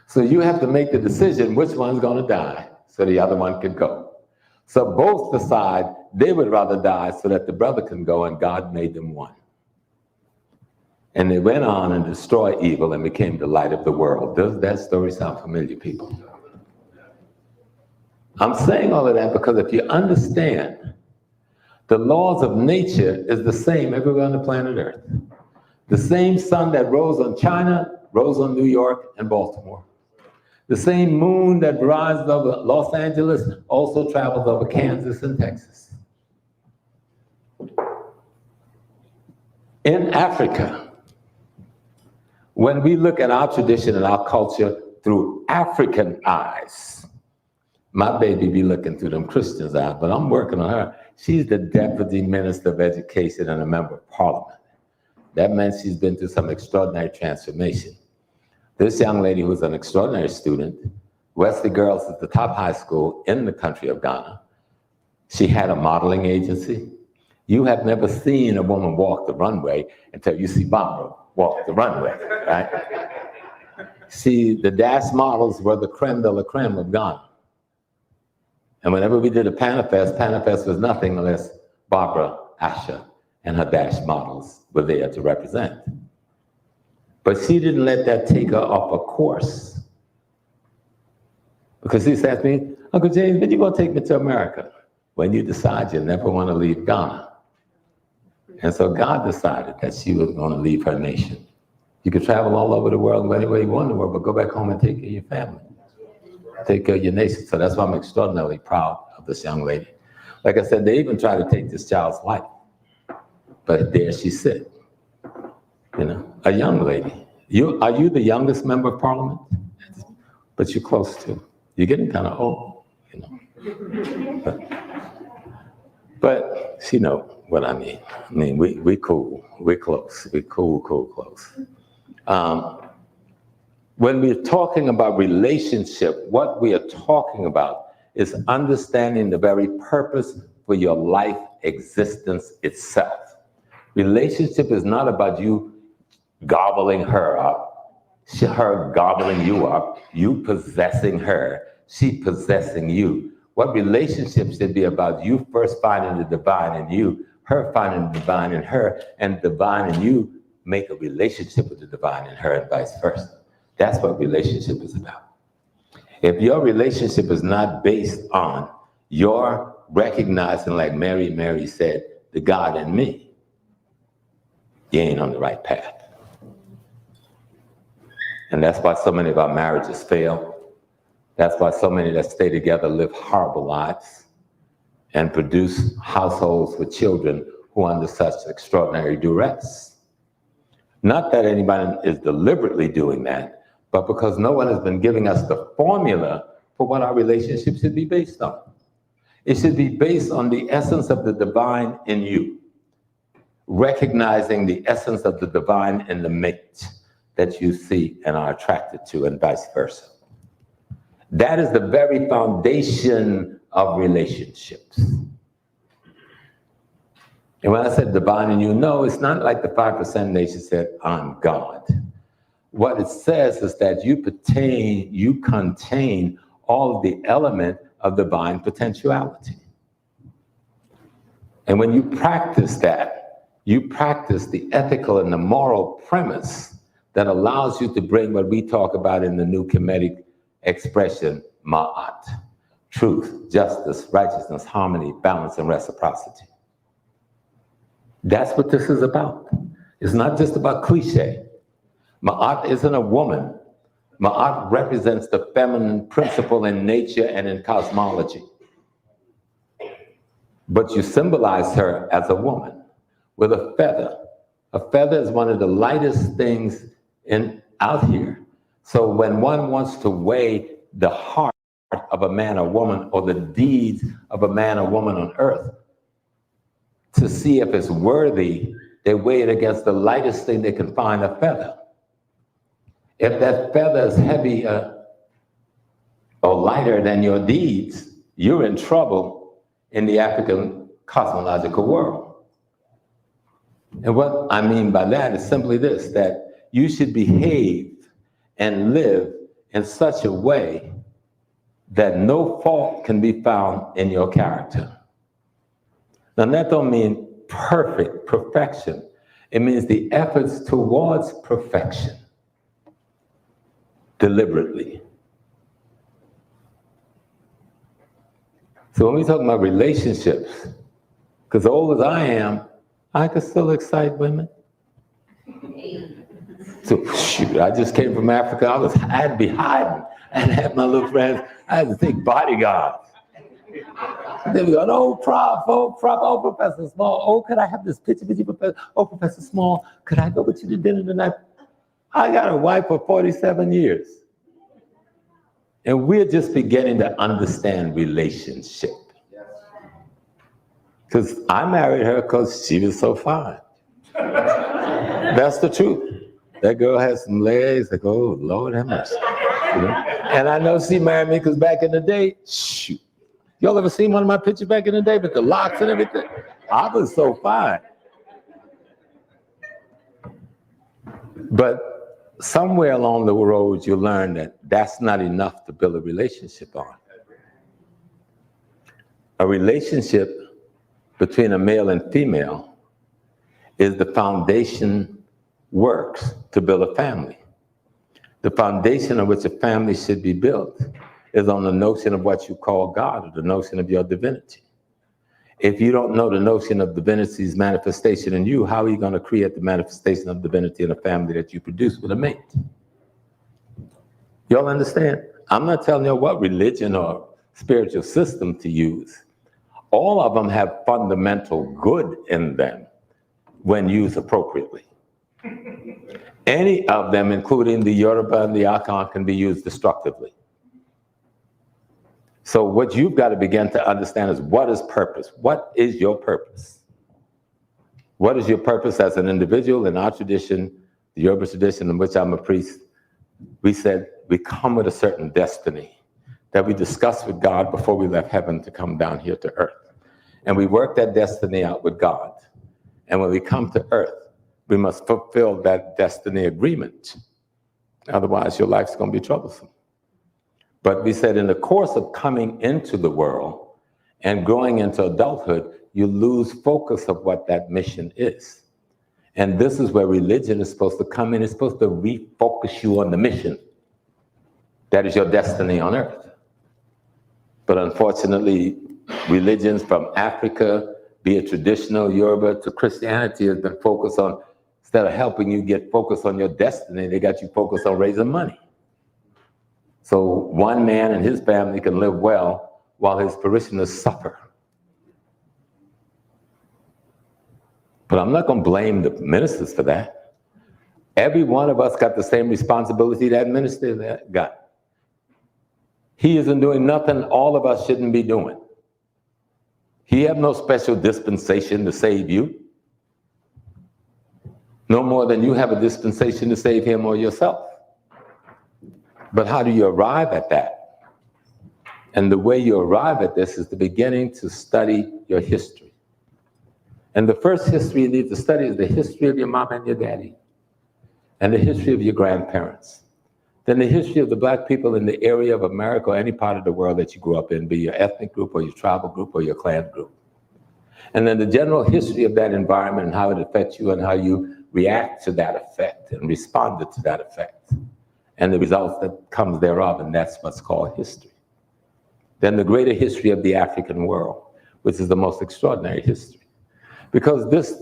So you have to make the decision which one's going to die so the other one can go. So both decide they would rather die so that the brother can go, and God made them one. And they went on and destroyed evil and became the light of the world. Does that story sound familiar, people? I'm saying all of that because if you understand, the laws of nature is the same everywhere on the planet Earth. The same sun that rose on China rose on New York and Baltimore. The same moon that rises over Los Angeles also travels over Kansas and Texas. In Africa, when we look at our tradition and our culture through African eyes, my baby be looking through them Christians' eyes, but I'm working on her. She's the Deputy Minister of Education and a Member of Parliament. That meant she's been through some extraordinary transformation. This young lady who was an extraordinary student, Wesley Girls is the top high school in the country of Ghana. She had a modeling agency. You have never seen a woman walk the runway until you see Barbara walk the runway, right? See, the Dash models were the creme de la creme of Ghana. And whenever we did a Panafest was nothing unless Barbara Asher and her Dash models were there to represent. But she didn't let that take her off a course. Because she asked me, Uncle James, when you gonna take me to America? When you decide you never want to leave Ghana. And so God decided that she was gonna leave her nation. You could travel all over the world, anywhere you want in the world, but go back home and take care of your family. Take care of your nation. So that's why I'm extraordinarily proud of this young lady. Like I said, they even tried to take this child's life. But there she sit. You know, a young lady. Are you the youngest member of Parliament? But you're close to. You're getting kind of old, you know. But she know what I mean. I mean, we cool. We're close. We cool, close. When we're talking about relationship, what we are talking about is understanding the very purpose for your life existence itself. Relationship is not about you gobbling her up, her gobbling you up, you possessing her, she possessing you. What relationship should be about you first finding the divine in you, her finding the divine in her, and the divine in you make a relationship with the divine in her, and vice versa. That's what relationship is about. If your relationship is not based on your recognizing, like Mary said, the God in me, you ain't on the right path. And that's why so many of our marriages fail. That's why so many that stay together live horrible lives and produce households with children who are under such extraordinary duress. Not that anybody is deliberately doing that, but because no one has been giving us the formula for what our relationship should be based on. It should be based on the essence of the divine in you, recognizing the essence of the divine in the mate that you see and are attracted to, and vice versa. That is the very foundation of relationships. And when I said divine in you, no, it's not like the 5% nation said, I'm God. What it says is that you contain all of the element of divine potentiality. And when you practice that, you practice the ethical and the moral premise that allows you to bring what we talk about in the New Kemetic expression, ma'at, truth, justice, righteousness, harmony, balance, and reciprocity. That's what this is about. It's not just about cliche. Ma'at isn't a woman. Ma'at represents the feminine principle in nature and in cosmology. But you symbolize her as a woman with a feather. A feather is one of the lightest things out here. So when one wants to weigh the heart of a man or woman, or the deeds of a man or woman on earth, to see if it's worthy, they weigh it against the lightest thing they can find, a feather. If that feather is heavier or lighter than your deeds, you're in trouble in the African cosmological world. And what I mean by that is simply this, that you should behave and live in such a way that no fault can be found in your character. Now, that don't mean perfection. It means the efforts towards perfection, deliberately. So when we talk about relationships, because old as I am, I can still excite women. So shoot, I just came from Africa. I had to be hiding. I had to have my little friends. I had to take bodyguards. Then we go, oh, Professor Small. Oh, could I have this picture with you, Professor? Oh, Professor Small, could I go with you to dinner tonight? I got a wife for 47 years. And we're just beginning to understand relationship. Because I married her because she was so fine. That's the truth. That girl has some legs, like, oh, Lord have mercy. You know? And I know she married me because back in the day, shoot. Y'all ever seen one of my pictures back in the day with the locks and everything? I was so fine. But somewhere along the road, you learn that that's not enough to build a relationship on. A relationship between a male and female is the foundation works to build a family. The foundation on which a family should be built is on the notion of what you call God, or the notion of your divinity. If you don't know the notion of divinity's manifestation in you, how are you going to create the manifestation of divinity in a family that you produce with a mate? Y'all understand? I'm not telling you what religion or spiritual system to use. All of them have fundamental good in them when used appropriately. Any of them, including the Yoruba and the Akan, can be used destructively. So what you've got to begin to understand is, what is purpose? What is your purpose? What is your purpose as an individual? In our tradition, the Yoruba tradition in which I'm a priest, we said we come with a certain destiny that we discussed with God before we left heaven to come down here to earth. And we work that destiny out with God. And when we come to earth, we must fulfill that destiny agreement. Otherwise, your life's going to be troublesome. But we said in the course of coming into the world and growing into adulthood, you lose focus of what that mission is. And this is where religion is supposed to come in. It's supposed to refocus you on the mission. That is your destiny on earth. But unfortunately, religions from Africa, be it traditional Yoruba to Christianity, has been focused on Instead of helping you get focused on your destiny, they got you focused on raising money. So one man and his family can live well while his parishioners suffer. But I'm not going to blame the ministers for that. Every one of us got the same responsibility that minister got. He isn't doing nothing all of us shouldn't be doing. He have no special dispensation to save you. No more than you have a dispensation to save him or yourself. But how do you arrive at that? And the way you arrive at this is the beginning to study your history. And the first history you need to study is the history of your mom and your daddy, and the history of your grandparents. Then the history of the black people in the area of America or any part of the world that you grew up in, be your ethnic group or your tribal group or your clan group. And then the general history of that environment and how it affects you and how you react to that effect and responded to that effect. And the results that comes thereof, and that's what's called history. Then the greater history of the African world, which is the most extraordinary history. Because this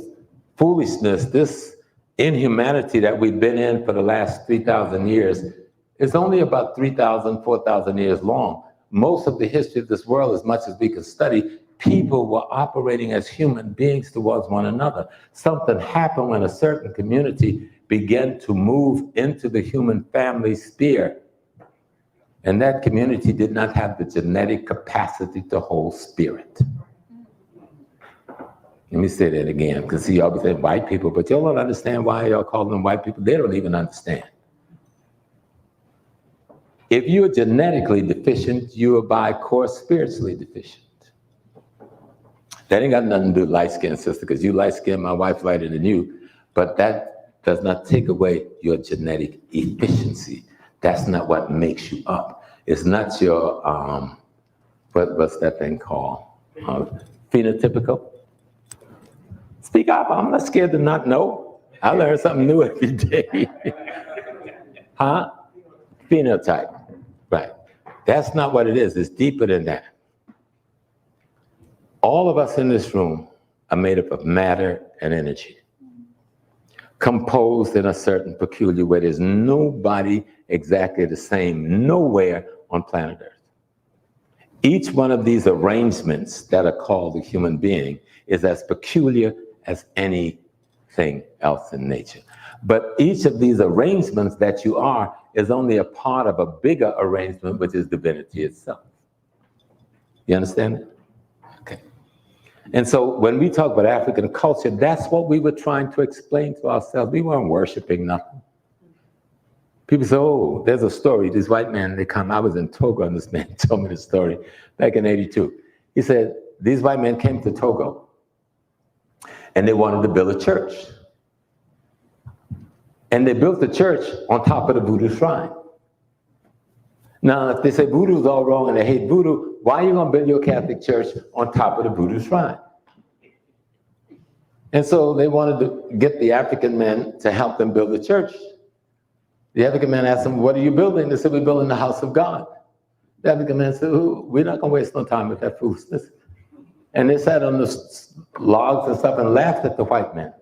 foolishness, this inhumanity that we've been in for the last 3,000 years is only about 3,000, 4,000 years long. Most of the history of this world, as much as we can study, people were operating as human beings towards one another. Something happened when a certain community began to move into the human family sphere. And that community did not have the genetic capacity to hold spirit. Let me say that again, because see, y'all be saying white people, but y'all don't understand why y'all call them white people. They don't even understand. If you're genetically deficient, you are by course spiritually deficient. That ain't got nothing to do with light skin, sister, because you light skin, my wife's lighter than you, but that does not take away your genetic efficiency. That's not what makes you up. It's not your, what's that thing called? Phenotypical? Speak up, I'm not scared to not know. I learn something new every day. Huh? Phenotype, right. That's not what it is, it's deeper than that. All of us in this room are made up of matter and energy, composed in a certain peculiar way. There's nobody exactly the same nowhere on planet Earth. Each one of these arrangements that are called a human being is as peculiar as anything else in nature. But each of these arrangements that you are is only a part of a bigger arrangement, which is divinity itself. You understand it? Okay. And so when we talk about African culture, that's what we were trying to explain to ourselves. We weren't worshiping nothing. People say, oh, there's a story. This white man, they come, I was in Togo, and this man told me the story back in '82. He said, these white men came to Togo, and they wanted to build a church. And they built the church on top of the voodoo shrine. Now, if they say voodoo's all wrong and they hate voodoo, why are you gonna build your Catholic church on top of the voodoo shrine? And so they wanted to get the African men to help them build the church. The African man asked them, what are you building? They said, we're building the house of God. The African man said, oh, we're not gonna waste no time with that foolishness. And they sat on the logs and stuff and laughed at the white man.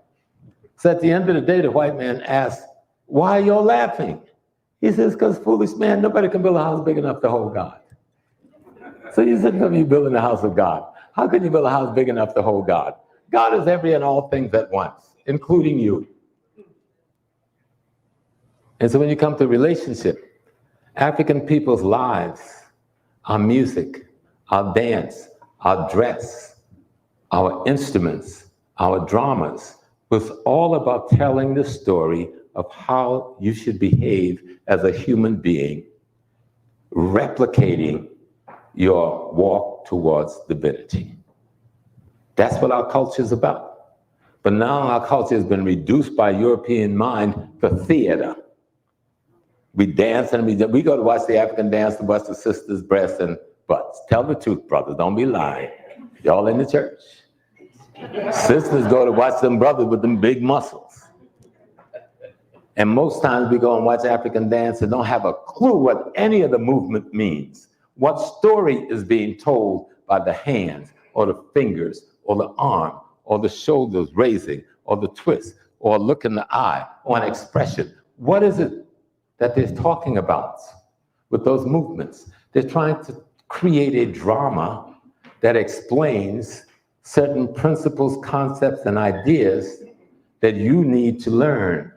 So at the end of the day, the white man asked, why are y'all laughing? He says, because foolish man, nobody can build a house big enough to hold God. So you said, you're building the house of God. How can you build a house big enough to hold God? God is every and all things at once, including you. And so when you come to relationship, African people's lives, our music, our dance, our dress, our instruments, our dramas, was all about telling the story of how you should behave as a human being, replicating your walk towards divinity. That's what our culture is about. But now our culture has been reduced by European mind to theater. We dance and we go to watch the African dance to watch the sisters' breasts and butts. Tell the truth, brothers, don't be lying. Y'all in the church. Sisters go to watch them brothers with them big muscles. And most times we go and watch African dance and don't have a clue what any of the movement means. What story is being told by the hands or the fingers or the arm or the shoulders raising or the twist. or a look in the eye or an expression. What is it that they're talking about with those movements? They're trying to create a drama that explains certain principles, concepts, and ideas that you need to learn,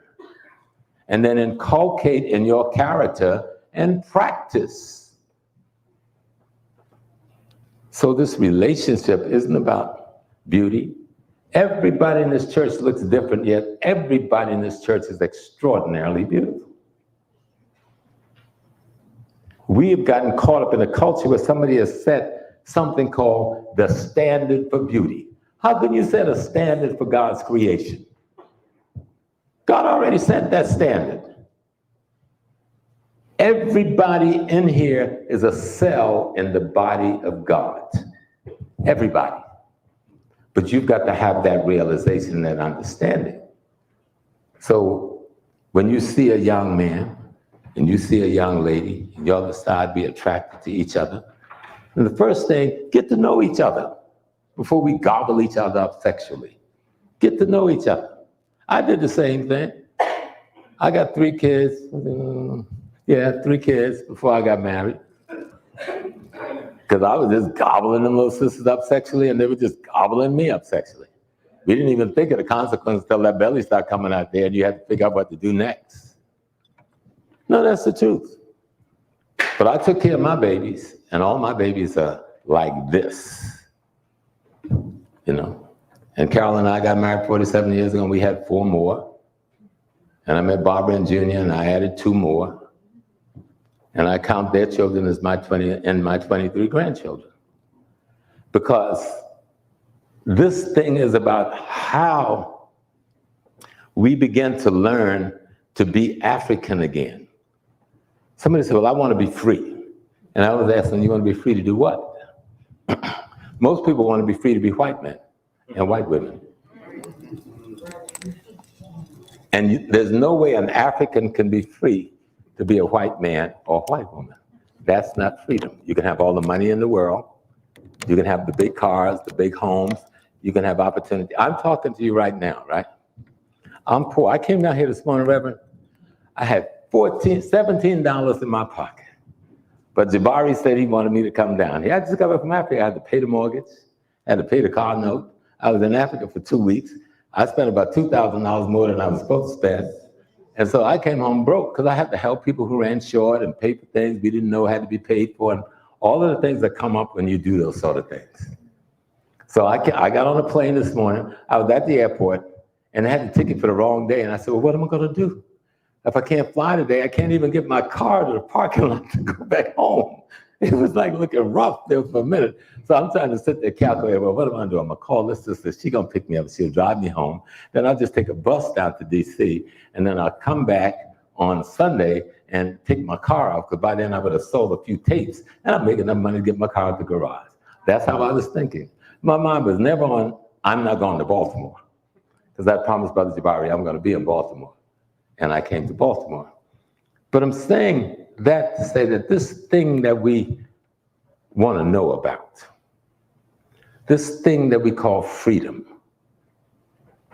and then inculcate in your character and practice. So this relationship isn't about beauty. Everybody in this church looks different, yet everybody in this church is extraordinarily beautiful. We have gotten caught up in a culture where somebody has set something called the standard for beauty. How can you set a standard for God's creation? God already set that standard. Everybody in here is a cell in the body of God. Everybody. But you've got to have that realization, that understanding. So when you see a young man and you see a young lady, and y'all decide to be attracted to each other, and the first thing, get to know each other before we gobble each other up sexually. Get to know each other. I did the same thing. I got 3 kids. 3 kids before I got married. Because I was just gobbling them little sisters up sexually, and they were just gobbling me up sexually. We didn't even think of the consequences until that belly started coming out there, and you had to figure out what to do next. No, that's the truth. But I took care of my babies, and all my babies are like this, you know. And Carol and I got married 47 years ago, and we had 4 more. And I met Barbara and Junior, and I added 2 more. And I count their children as my 23 grandchildren. Because this thing is about how we begin to learn to be African again. Somebody said, well, I want to be free. And I was asking, you want to be free to do what? Most people want to be free to be white men and white women. And there's no way an African can be free to be a white man or a white woman. That's not freedom. You can have all the money in the world. You can have the big cars, the big homes. You can have opportunity. I'm talking to you right now, right? I'm poor. I came down here this morning, Reverend. I had $17 in my pocket. But Jabari said he wanted me to come down here. I just got back from Africa. I had to pay the mortgage. I had to pay the car note. I was in Africa for 2 weeks. I spent about $2,000 more than I was supposed to spend. And so I came home broke because I had to help people who ran short and pay for things we didn't know had to be paid for, and all of the things that come up when you do those sort of things. So I got on a plane this morning. I was at the airport, and I had the ticket for the wrong day. And I said, well, what am I going to do? If I can't fly today, I can't even get my car to the parking lot to go back home. It was like looking rough there for a minute. So I'm trying to sit there calculating, well, what am I going to do? I'm going to call this sister. She's going to pick me up. She'll drive me home. Then I'll just take a bus down to D.C., and then I'll come back on Sunday and take my car off, because by then I would have sold a few tapes, and I'd make enough money to get my car at the garage. That's how I was thinking. My mind was never on, I'm not going to Baltimore, because I promised Brother Jabari I'm going to be in Baltimore. And I came to Baltimore. But I'm saying that to say that this thing that we want to know about, this thing that we call freedom,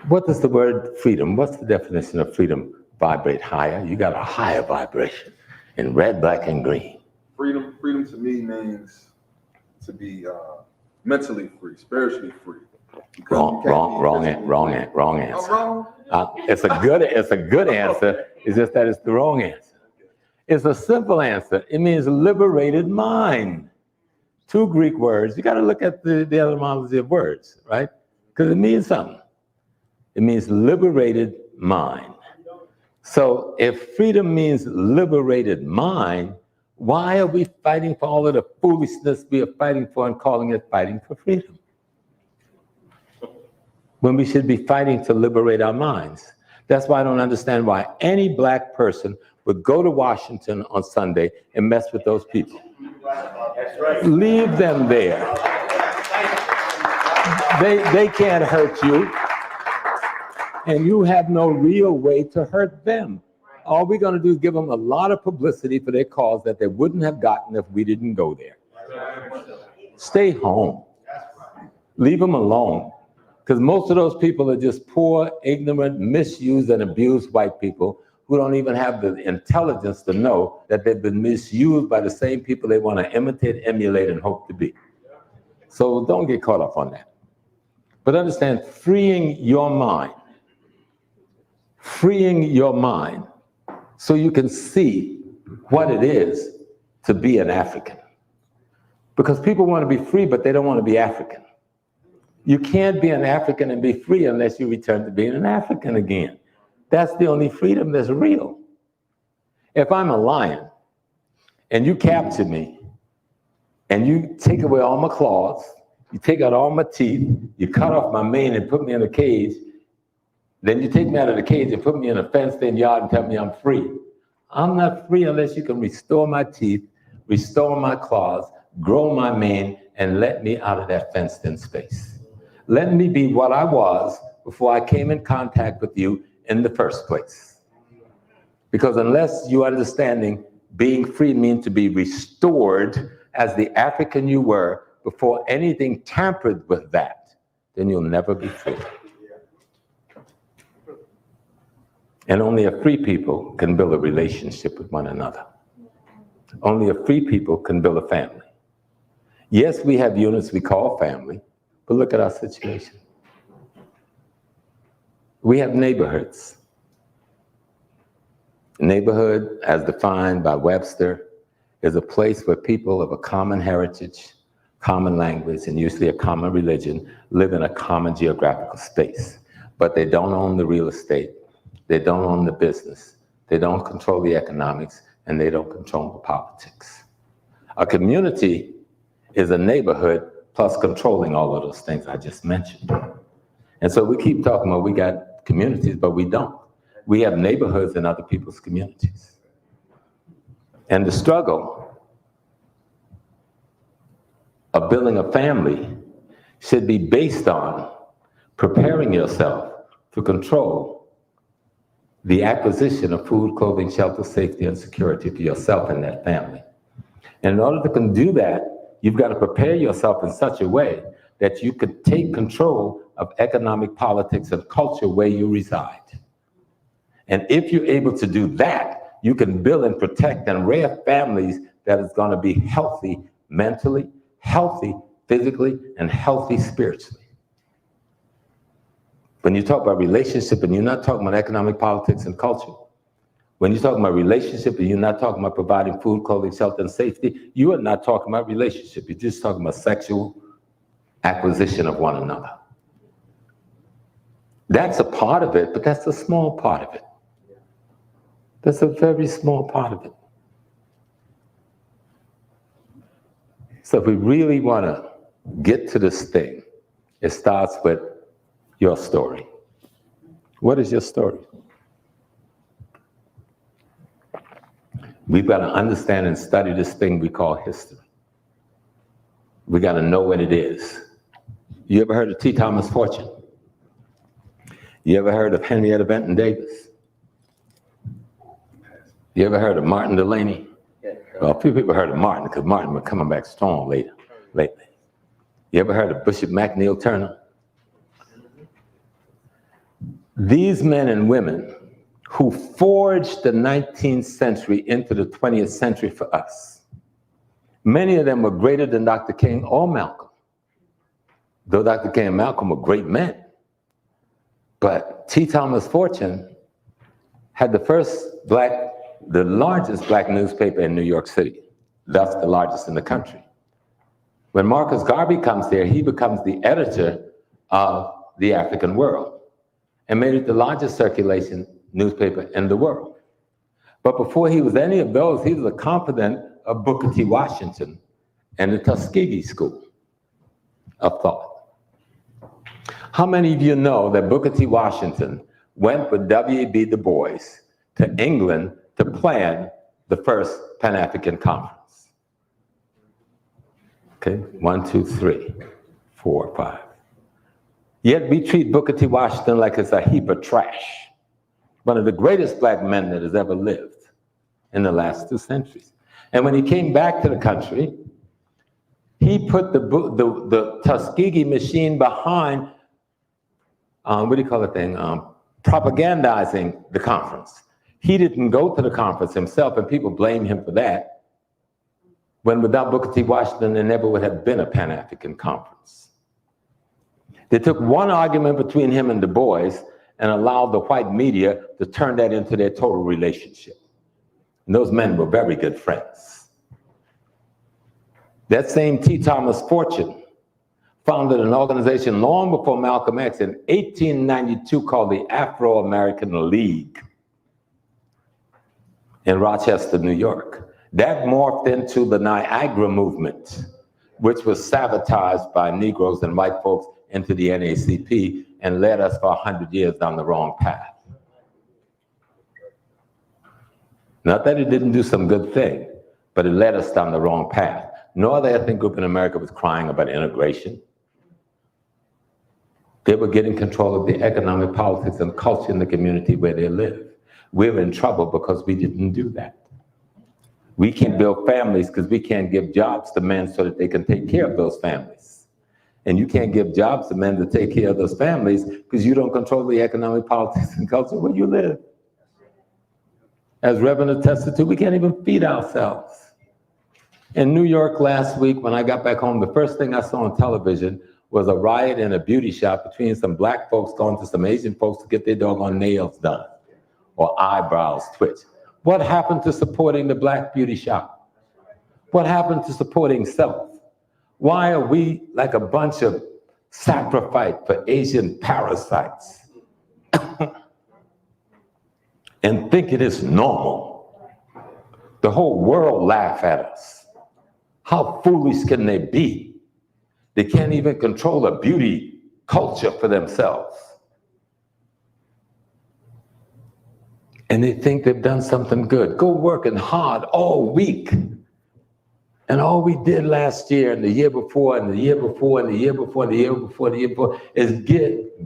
what is the word freedom? What's the definition of freedom? Vibrate higher. You got a higher vibration in red, black, and green. Freedom to me means to be mentally free, spiritually free. Wrong answer. I'm wrong? It's a good answer. It's just that it's the wrong answer. It's a simple answer. It means liberated mind. 2 Greek words. You got to look at the etymology of words, right? Because it means something. It means liberated mind. So if freedom means liberated mind, why are we fighting for all of the foolishness we are fighting for and calling it fighting for freedom? When we should be fighting to liberate our minds. That's why I don't understand why any black person would go to Washington on Sunday and mess with those people. Leave them there. They can't hurt you. And you have no real way to hurt them. All we're going to do is give them a lot of publicity for their cause that they wouldn't have gotten if we didn't go there. Stay home. Leave them alone. Because most of those people are just poor, ignorant, misused, and abused white people who don't even have the intelligence to know that they've been misused by the same people they want to imitate, emulate, and hope to be. So don't get caught up on that. But understand, freeing your mind so you can see what it is to be an African. Because people want to be free, but they don't want to be African. You can't be an African and be free unless you return to being an African again. That's the only freedom that's real. If I'm a lion and you capture me and you take away all my claws, you take out all my teeth, you cut off my mane and put me in a cage, then you take me out of the cage and put me in a fenced-in yard and tell me I'm free. I'm not free unless you can restore my teeth, restore my claws, grow my mane, and let me out of that fenced-in space. Let me be what I was before I came in contact with you in the first place. Because unless you understanding being free means to be restored as the African you were before anything tampered with that, then you'll never be free. And only a free people can build a relationship with one another. Only a free people can build a family. Yes, we have units we call family, but look at our situation. We have neighborhoods. Neighborhood, as defined by Webster, is a place where people of a common heritage, common language, and usually a common religion live in a common geographical space. But they don't own the real estate, they don't own the business, they don't control the economics, and they don't control the politics. A community is a neighborhood plus controlling all of those things I just mentioned. And so we keep talking about we got communities, but we don't. We have neighborhoods in other people's communities. And the struggle of building a family should be based on preparing yourself to control the acquisition of food, clothing, shelter, safety, and security for yourself and that family. And in order to do that, you've got to prepare yourself in such a way that you could take control of economic politics and culture where you reside. And if you're able to do that, you can build and protect and rear families that is going to be healthy mentally, healthy physically, and healthy spiritually. When you talk about relationship and you're not talking about economic politics and culture, when you're talking about relationship and you're not talking about providing food, clothing, shelter, and safety, you are not talking about relationship. You're just talking about sexual acquisition of one another. That's a part of it, but that's a small part of it. That's a very small part of it. So if we really want to get to this thing, it starts with your story. What is your story? We've got to understand and study this thing we call history. We got to know what it is. You ever heard of T. Thomas Fortune? You ever heard of Henrietta Benton Davis? You ever heard of Martin Delaney? Well, a few people heard of Martin because Martin was coming back strong lately. You ever heard of Bishop McNeil Turner? These men and women who forged the 19th century into the 20th century for us, many of them were greater than Dr. King or Malcolm. Though Dr. King and Malcolm were great men. But T. Thomas Fortune had the largest black newspaper in New York City, thus the largest in the country. When Marcus Garvey comes there, he becomes the editor of the African World and made it the largest circulation newspaper in the world. But before he was any of those, he was a confidant of Booker T. Washington and the Tuskegee School of Thought. How many of you know that Booker T. Washington went with W.E.B. Du Bois to England to plan the first Pan-African Conference? Okay, 1, 2, 3, 4, 5. Yet we treat Booker T. Washington like it's a heap of trash. One of the greatest black men that has ever lived in the last 2 centuries. And when he came back to the country, he put the Tuskegee machine behind propagandizing the conference. He didn't go to the conference himself, and people blame him for that, when without Booker T. Washington, there never would have been a Pan-African conference. They took one argument between him and Du Bois and allowed the white media to turn that into their total relationship. And those men were very good friends. That same T. Thomas Fortune founded an organization long before Malcolm X in 1892 called the Afro-American League in Rochester, New York. That morphed into the Niagara movement, which was sabotaged by Negroes and white folks into the NAACP and led us for 100 years down the wrong path. Not that it didn't do some good thing, but it led us down the wrong path. No other ethnic group in America was crying about integration. They were getting control of the economic, politics, and culture in the community where they live. We're in trouble because we didn't do that. We can't build families because we can't give jobs to men so that they can take care of those families. And you can't give jobs to men to take care of those families because you don't control the economic, politics, and culture where you live. As Reverend attested to, we can't even feed ourselves. In New York last week, when I got back home, the first thing I saw on television was a riot in a beauty shop between some black folks going to some Asian folks to get their doggone nails done or eyebrows twitched. What happened to supporting the black beauty shop? What happened to supporting self? Why are we like a bunch of sacrifice for Asian parasites and think it is normal? The whole world laugh at us. How foolish can they be? They can't even control a beauty culture for themselves. And they think they've done something good. Go working hard all week. And all we did last year and the year before and the year before and the year before and the year before and the year before is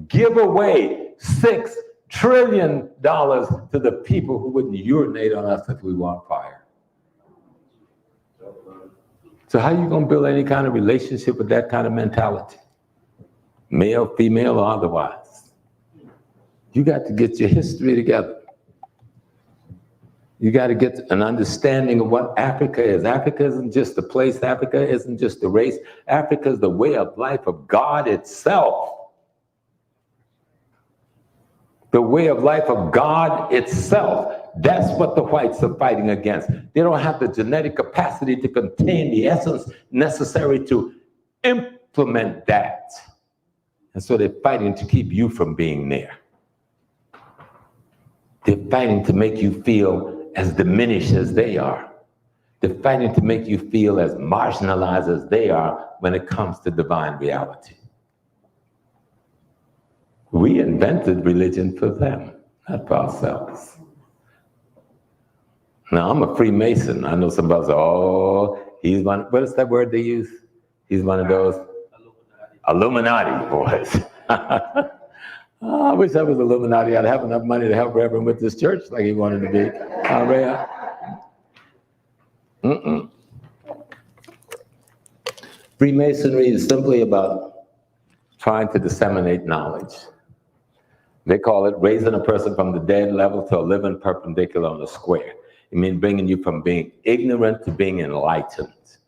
give away $6 trillion to the people who wouldn't urinate on us if we were on fire. So how are you gonna build any kind of relationship with that kind of mentality? Male, female, or otherwise? You got to get your history together. You got to get an understanding of what Africa is. Africa isn't just a place. Africa isn't just a race. Africa is the way of life of God itself. The way of life of God itself. That's what the whites are fighting against. They don't have the genetic capacity to contain the essence necessary to implement that. And so they're fighting to keep you from being there. They're fighting to make you feel as diminished as they are. They're fighting to make you feel as marginalized as they are when it comes to divine reality. We invented religion for them, not for ourselves. Now, I'm a Freemason. I know somebody says, oh, he's one, what is that word they use? He's one of those Illuminati boys. Oh, I wish I was Illuminati. I'd have enough money to help Reverend with this church like he wanted to be. Freemasonry is simply about trying to disseminate knowledge. They call it raising a person from the dead level to a living perpendicular on a square. It means bringing you from being ignorant to being enlightened.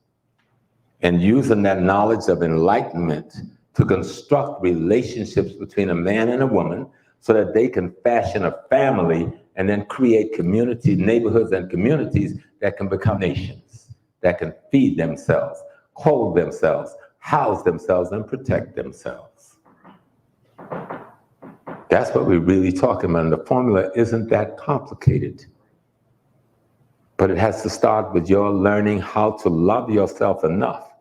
And using that knowledge of enlightenment to construct relationships between a man and a woman so that they can fashion a family and then create communities, neighborhoods and communities that can become nations, that can feed themselves, clothe themselves, house themselves, and protect themselves. That's what we're really talking about. And the formula isn't that complicated. But it has to start with your learning how to love yourself enough,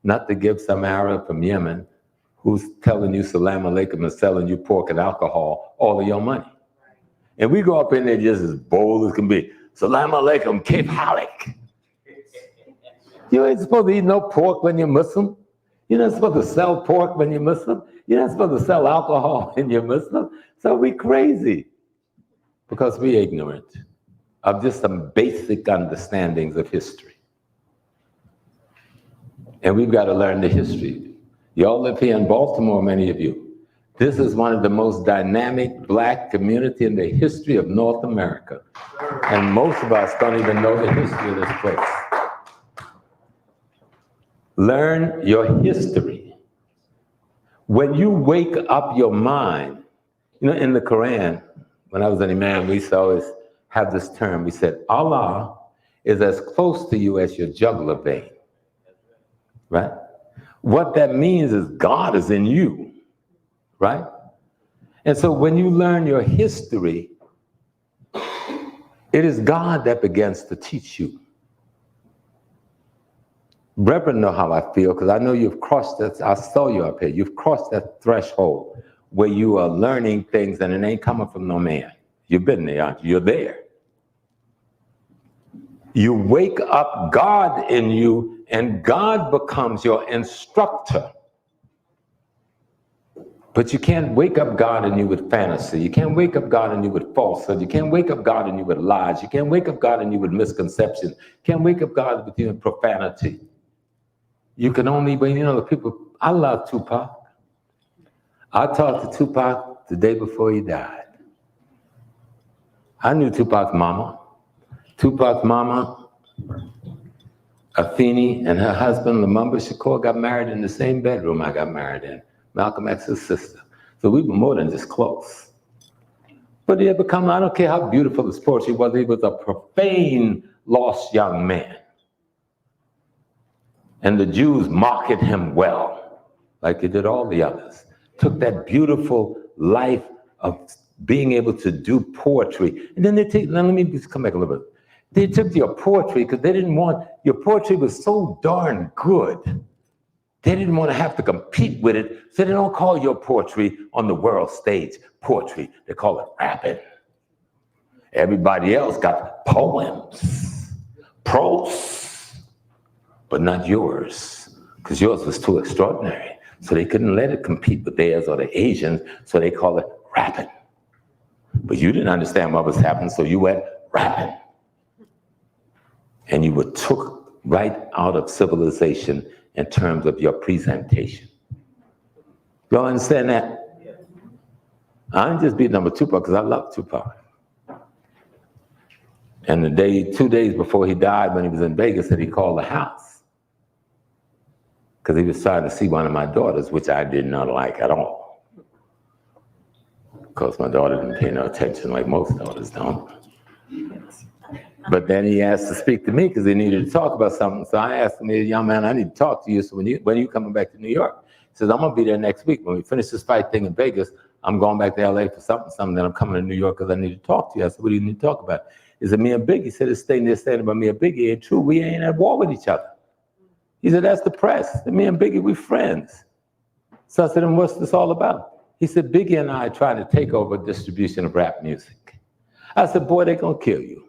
not to give some Arab from Yemen who's telling you salam alaikum and selling you pork and alcohol all of your money. And we go up in there just as bold as can be. Salam alaikum, kif halik. You ain't supposed to eat no pork when you're Muslim. You're not supposed to sell pork when you're Muslim. You're not supposed to sell alcohol when you're Muslim. So we crazy because we're ignorant of just some basic understandings of history. And we've got to learn the history. You all live here in Baltimore, many of you. This is one of the most dynamic black community in the history of North America. And most of us don't even know the history of this place. Learn your history. When you wake up your mind, you know, in the Quran, when I was an imam, we used to always have this term. We said, Allah is as close to you as your jugular vein, right? What that means is God is in you, right? And so when you learn your history, it is God that begins to teach you. Reverend know how I feel, because I know you've crossed that. I saw you up here. You've crossed that threshold where you are learning things and it ain't coming from no man. You've been there, aren't you? You're there. You wake up God in you and God becomes your instructor. But you can't wake up God in you with fantasy. You can't wake up God in you with falsehood. You can't wake up God in you with lies. You can't wake up God in you with misconception. You can't wake up God with you with profanity. You can only, but you know, the people, I love Tupac. I talked to Tupac the day before he died. I knew Tupac's mama. Tupac's mama, Afeni, and her husband, Lumumba Shakur, got married in the same bedroom I got married in. Malcolm X's sister. So we were more than just close. But he had become, I don't care how beautiful his poetry was, he was a profane, lost young man. And the Jews marketed him well, like they did all the others. Took that beautiful life of being able to do poetry. And then they take, now let me just come back a little bit. They took your poetry because they didn't want, your poetry was so darn good. They didn't want to have to compete with it, so they don't call your poetry on the world stage poetry. They call it rapping. Everybody else got poems, prose, but not yours, because yours was too extraordinary. So they couldn't let it compete with theirs or the Asians, so they call it rapping. But you didn't understand what was happening, so you went rapping. And you were took right out of civilization in terms of your presentation. Y'all understand that? I didn't just beat number Tupac because I love Tupac. And the day, 2 days before he died, when he was in Vegas, that he called the house because he was trying to see one of my daughters, which I did not like at all. Because my daughter didn't pay no attention like most daughters don't. But then he asked to speak to me because he needed to talk about something. So I asked him, young man, I need to talk to you. So when are you coming back to New York? He says, I'm gonna be there next week. When we finish this fight thing in Vegas, I'm going back to LA for something, then I'm coming to New York because I need to talk to you. I said, what do you need to talk about? He said, me and Biggie. He said, this thing they're saying about me and Biggie ain't true. We ain't at war with each other. He said, that's the press. And me and Biggie, we friends. So I said, and what's this all about? He said, Biggie and I are trying to take over distribution of rap music. I said, boy, they're gonna kill you.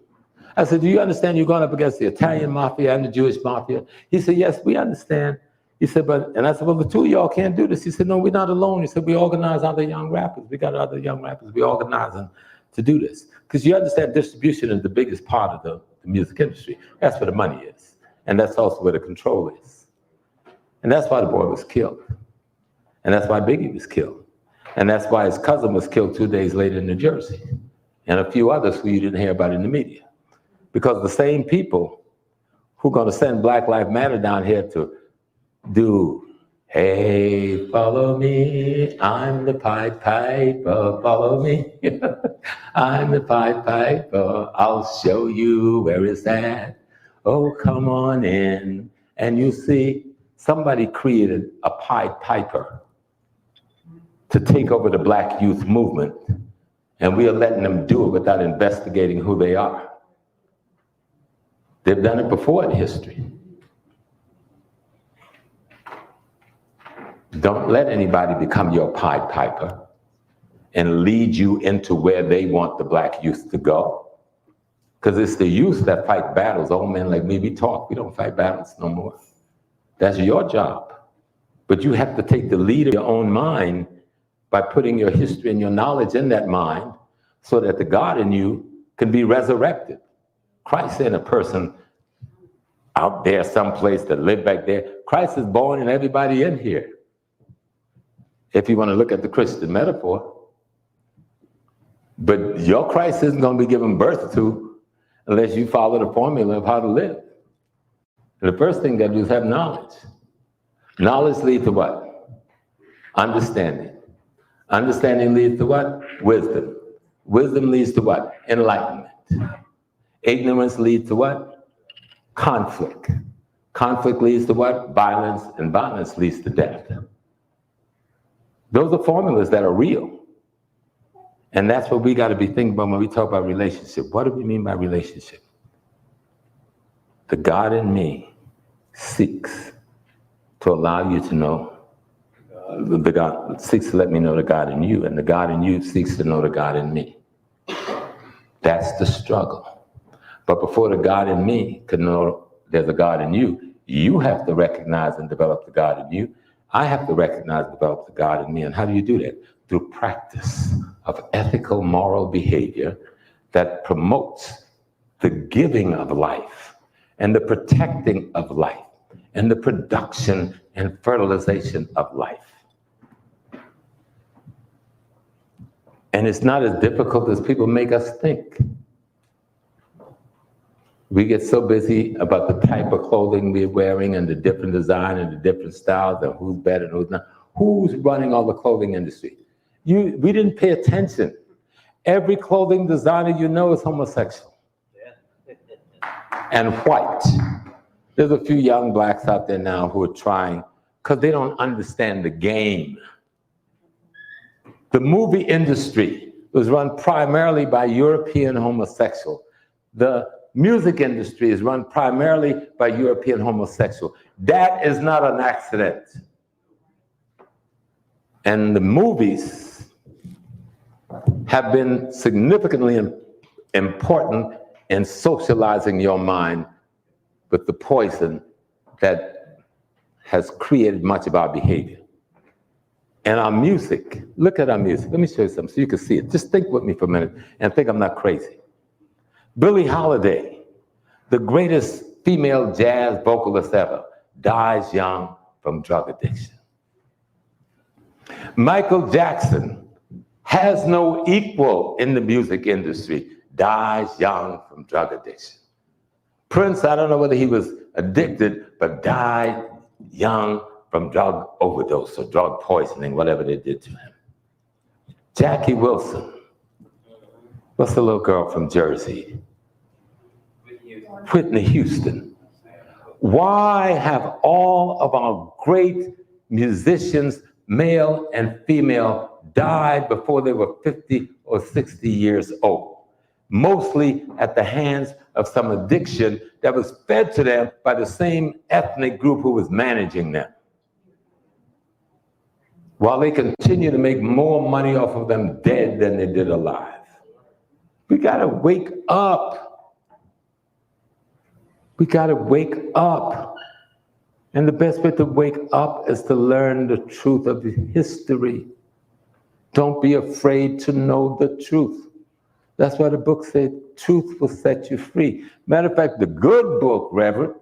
I said, do you understand you're going up against the Italian mafia and the Jewish mafia? He said, yes, we understand. He said, and I said, well, the two of y'all can't do this. He said, no, we're not alone. He said, we organize other young rappers. We got other young rappers. We organize them to do this. Because you understand distribution is the biggest part of the music industry. That's where the money is. And that's also where the control is. And that's why the boy was killed. And that's why Biggie was killed. And that's why his cousin was killed 2 days later in New Jersey. And a few others who you didn't hear about in the media. Because the same people who are going to send Black Lives Matter down here to do, hey, follow me, I'm the Pied Piper, follow me. I'm the Pied Piper, I'll show you where it's at. Oh, come on in. And you see, somebody created a Pied Piper to take over the Black youth movement. And we are letting them do it without investigating who they are. They've done it before in history. Don't let anybody become your Pied Piper and lead you into where they want the Black youth to go. Because it's the youth that fight battles. Old men like me, we talk. We don't fight battles no more. That's your job. But you have to take the lead of your own mind by putting your history and your knowledge in that mind so that the God in you can be resurrected. Christ ain't a person out there someplace that lived back there. Christ is born in everybody in here. if you want to look at the Christian metaphor. But your Christ isn't going to be given birth to unless you follow the formula of how to live. And the first thing that you do is have knowledge. Knowledge leads to what? Understanding. Understanding leads to what? Wisdom. Wisdom leads to what? Enlightenment. Ignorance leads to what? Conflict. Conflict leads to what? Violence, and violence leads to death. Those are formulas that are real. And that's what we got to be thinking about when we talk about relationship. What do we mean by relationship? The God in me seeks to allow you to know, the God seeks to let me know the God in you, and the God in you seeks to know the God in me. That's the struggle. But before the God in me can know there's a God in you, you have to recognize and develop the God in you. I have to recognize and develop the God in me. And how do you do that? Through practice of ethical, moral behavior that promotes the giving of life and the protecting of life and the production and fertilization of life. And it's not as difficult as people make us think. We get so busy about the type of clothing we're wearing and the different design and the different styles and who's better and who's not. Who's running all the clothing industry? We didn't pay attention. Every clothing designer you know is homosexual. And white. There's a few young blacks out there now who are trying because they don't understand the game. The movie industry was run primarily by European homosexuals. The music industry is run primarily by European homosexuals. That is not an accident. And the movies have been significantly important in socializing your mind with the poison that has created much of our behavior. And our music, look at our music. Let me show you something so you can see it. Just think with me for a minute and think I'm not crazy. Billie Holiday, the greatest female jazz vocalist ever, dies young from drug addiction. Michael Jackson has no equal in the music industry, dies young from drug addiction. Prince, I don't know whether he was addicted, but died young from drug overdose or drug poisoning, whatever they did to him. Jackie Wilson, what's the little girl from Jersey? Whitney Houston. Why have all of our great musicians, male and female, died before they were 50 or 60 years old? Mostly at the hands of some addiction that was fed to them by the same ethnic group who was managing them. While they continue to make more money off of them dead than they did alive. We gotta wake up. We gotta wake up. And the best way to wake up is to learn the truth of history. Don't be afraid to know the truth. That's why the book said, truth will set you free. Matter of fact, the good book, Reverend,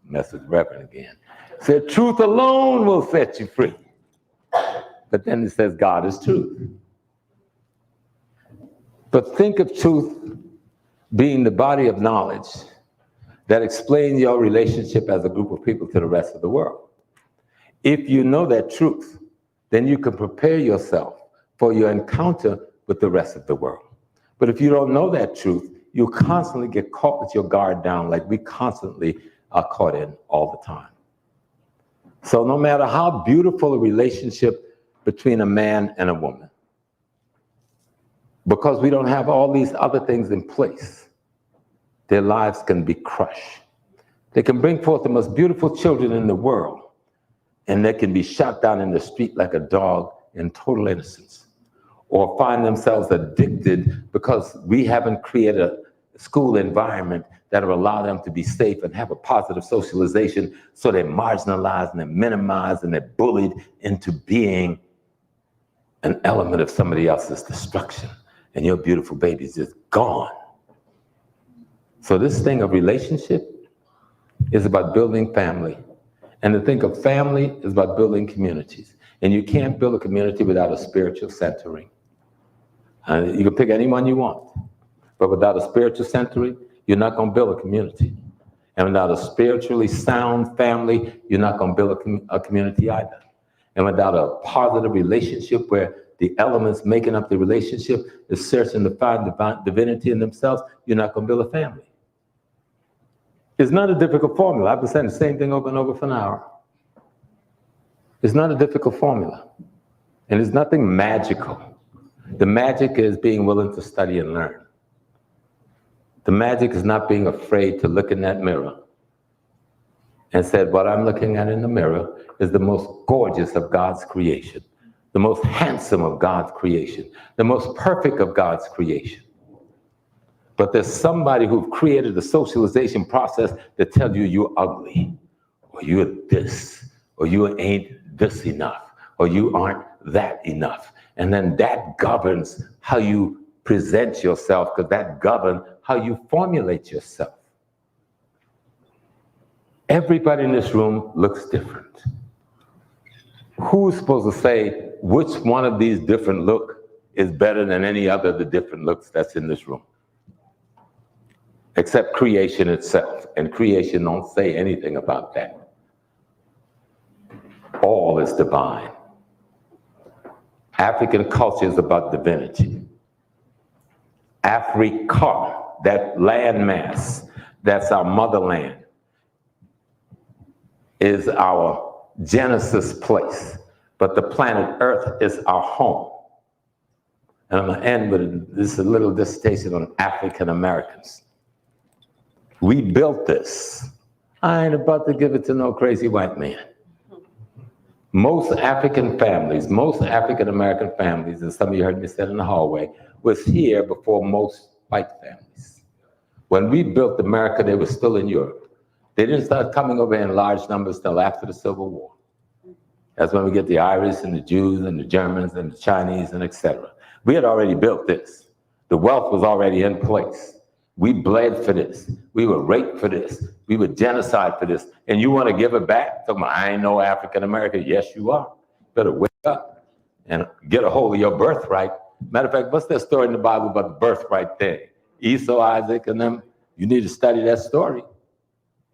mess with Reverend again, said truth alone will set you free. But then it says God is truth. But think of truth being the body of knowledge that explains your relationship as a group of people to the rest of the world. If you know that truth, then you can prepare yourself for your encounter with the rest of the world. But if you don't know that truth, you constantly get caught with your guard down like we constantly are caught in all the time. So no matter how beautiful a relationship between a man and a woman, because we don't have all these other things in place, their lives can be crushed. They can bring forth the most beautiful children in the world, and they can be shot down in the street like a dog in total innocence, or find themselves addicted because we haven't created a school environment that will allow them to be safe and have a positive socialization, so they're marginalized and they're minimized and they're bullied into being an element of somebody else's destruction. And your beautiful baby is just gone. So this thing of relationship is about building family. And to think of family is about building communities. And you can't build a community without a spiritual centering. You can pick anyone you want, but without a spiritual centering, you're not going to build a community. And without a spiritually sound family, you're not going to build a community either. And without a positive relationship where the elements making up the relationship is searching to find divine divinity in themselves, you're not going to build a family. It's not a difficult formula. I've been saying the same thing over and over for an hour. It's not a difficult formula. And it's nothing magical. The magic is being willing to study and learn. The magic is not being afraid to look in that mirror and said, what I'm looking at in the mirror is the most gorgeous of God's creation, the most handsome of God's creation, the most perfect of God's creation. But there's somebody who created the socialization process that tells you you're ugly, or you're this, or you ain't this enough, or you aren't that enough. And then that governs how you present yourself, because that governs how you formulate yourself. Everybody in this room looks different. Who's supposed to say which one of these different looks is better than any other of the different looks that's in this room? Except creation itself, and creation don't say anything about that. All is divine. African culture is about divinity. Africa, that land mass, that's our motherland, is our Genesis place. But the planet Earth is our home. And I'm gonna end with this little dissertation on African Americans. We built this. I ain't about to give it to no crazy white man. Most African families, most African American families, and some of you heard me say it in the hallway, was here before most white families. When we built America, they were still in Europe. They didn't start coming over in large numbers till after the Civil War. That's when we get the Irish and the Jews and the Germans and the Chinese and etc. We had already built this. The wealth was already in place. We bled for this. We were raped for this. We were genocide for this. And you want to give it back? Talking about, I ain't no African American. Yes, you are. Better wake up and get a hold of your birthright. Matter of fact, what's that story in the Bible about the birthright thing? Esau, Isaac, and them. You need to study that story.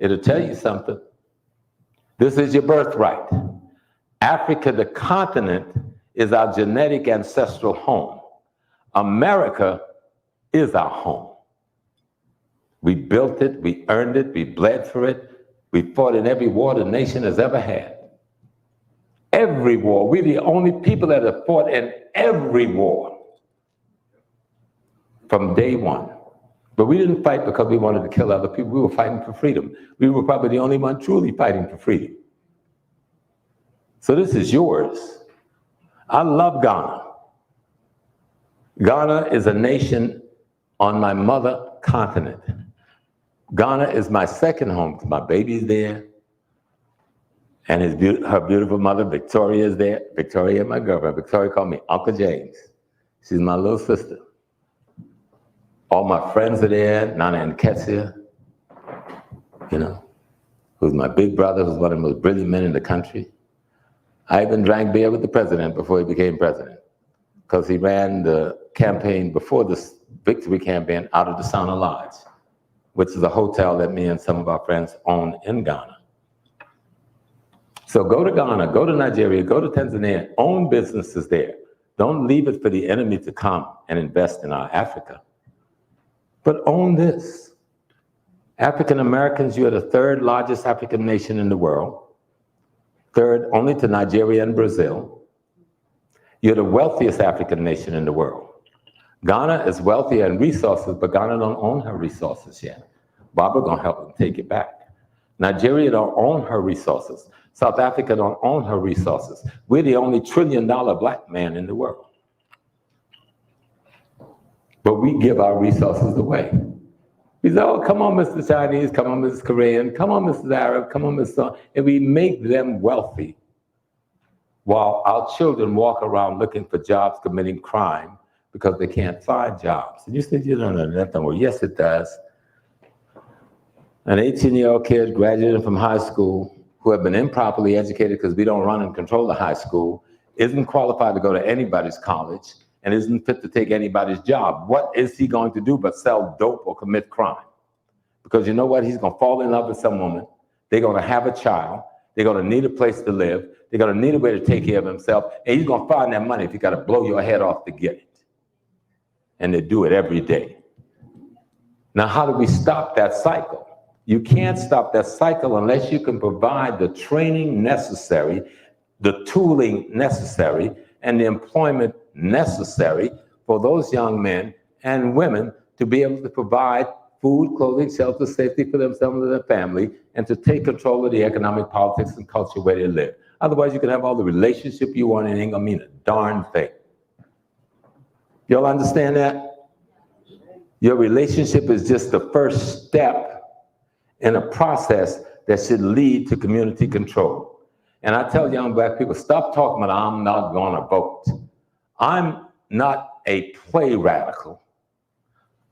It'll tell you something. This is your birthright. Africa, the continent, is our genetic ancestral home. America is our home. We built it, we earned it, we bled for it. We fought in every war the nation has ever had. Every war. We're the only people that have fought in every war from day one. But we didn't fight because we wanted to kill other people. We were fighting for freedom. We were probably the only one truly fighting for freedom. So this is yours. I love Ghana. Ghana is a nation on my mother continent. Ghana is my second home. My baby's there. And her beautiful mother, Victoria, is there. Victoria, my girlfriend. Victoria called me Uncle James. She's my little sister. All my friends are there. Nana and Ketsia, who's my big brother, who's one of the most brilliant men in the country. I even drank beer with the president before he became president, because he ran the campaign before this victory campaign out of the Sauna Lodge, which is a hotel that me and some of our friends own in Ghana. So go to Ghana, go to Nigeria, go to Tanzania, own businesses there. Don't leave it for the enemy to come and invest in our Africa. But own this. African Americans, you are the third largest African nation in the world, third only to Nigeria and Brazil. You're the wealthiest African nation in the world. Ghana is wealthier in resources, but Ghana don't own her resources yet. Barbara gonna help them take it back. Nigeria don't own her resources. South Africa don't own her resources. We're the only $1 trillion black man in the world. But we give our resources away. We say, oh, come on, Mr. Chinese, come on, Mrs. Korean, come on, Mrs. Arab, come on, Mr. And we make them wealthy while our children walk around looking for jobs, committing crime because they can't find jobs. And you say, you don't know nothing. Well, yes, it does. An 18-year-old kid graduating from high school who have been improperly educated because we don't run and control the high school, isn't qualified to go to anybody's college, and isn't fit to take anybody's job. What is he going to do but sell dope or commit crime? Because you know what? He's going to fall in love with some woman. They're going to have a child. They're going to need a place to live. They're going to need a way to take care of himself. And he's going to find that money if you got to blow your head off to get it. And they do it every day. Now, how do we stop that cycle? You can't stop that cycle unless you can provide the training necessary, the tooling necessary, and the employment necessary for those young men and women to be able to provide food, clothing, shelter, safety for themselves and their family, and to take control of the economic, politics, and culture where they live. Otherwise, you can have all the relationship you want and it ain't gonna mean a darn thing. Y'all understand that? Your relationship is just the first step in a process that should lead to community control. And I tell young black people, stop talking about I'm not gonna vote. I'm not a play radical.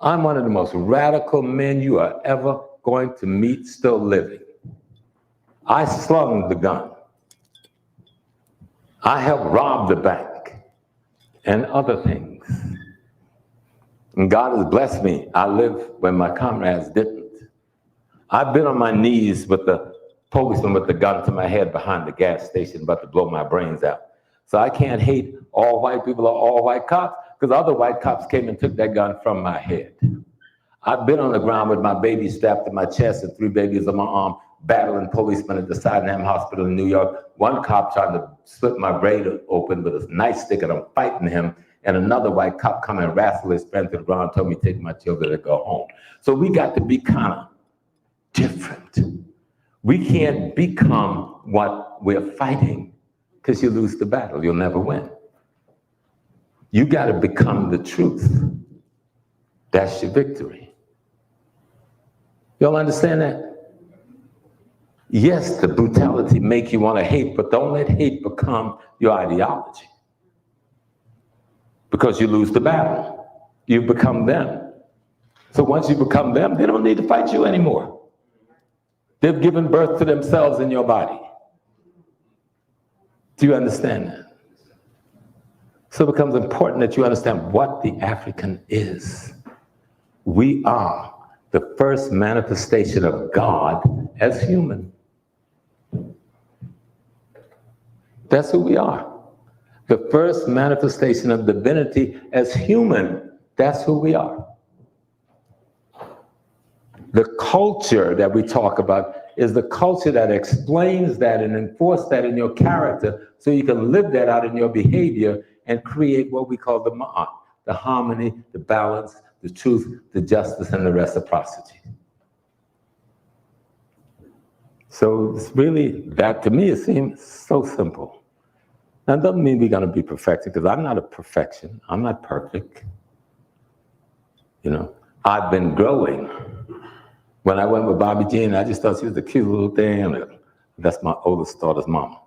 I'm one of the most radical men you are ever going to meet still living. I slung the gun. I helped rob the bank and other things. And God has blessed me. I live when my comrades didn't. I've been on my knees with the policeman with the gun to my head behind the gas station about to blow my brains out. So I can't hate all white people or all white cops because other white cops came and took that gun from my head. I've been on the ground with my baby strapped to my chest and 3 babies on my arm, battling policemen at the Sydenham Hospital in New York. One cop tried to split my brain open with a nightstick and I'm fighting him. And another white cop come and wrestled his friend to the ground and told me to take my children and go home. So we got to be kind of different. We can't become what we're fighting because you lose the battle, you'll never win. You got to become the truth. That's your victory. Y'all understand that? Yes, the brutality make you want to hate, but don't let hate become your ideology. Because you lose the battle. You become them. So once you become them, they don't need to fight you anymore. They've given birth to themselves in your body. Do you understand that? So it becomes important that you understand what the African is. We are the first manifestation of God as human. That's who we are. The first manifestation of divinity as human. That's who we are. The culture that we talk about is the culture that explains that and enforces that in your character so you can live that out in your behavior and create what we call the ma'at, the harmony, the balance, the truth, the justice, and the reciprocity. So it's really, that to me, it seems so simple. Now, it doesn't mean we're going to be perfected, because I'm not a perfection. I'm not perfect. You know, I've been growing. When I went with Bobby Jean, I just thought she was a cute little thing. That's my oldest daughter's mama.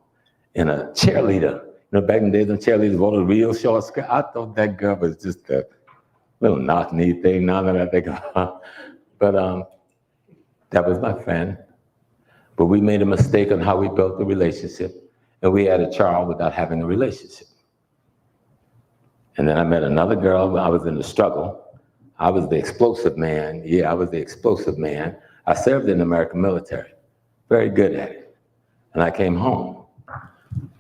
And a cheerleader. You know, back in the days when cheerleaders wore a real short skirt, I thought that girl was just a little knock-knee thing, now that I think about it. But that was my friend. But we made a mistake on how we built the relationship. And we had a child without having a relationship. And then I met another girl when I was in the struggle. I was the explosive man. Yeah, I was the explosive man. I served in the American military. Very good at it. And I came home.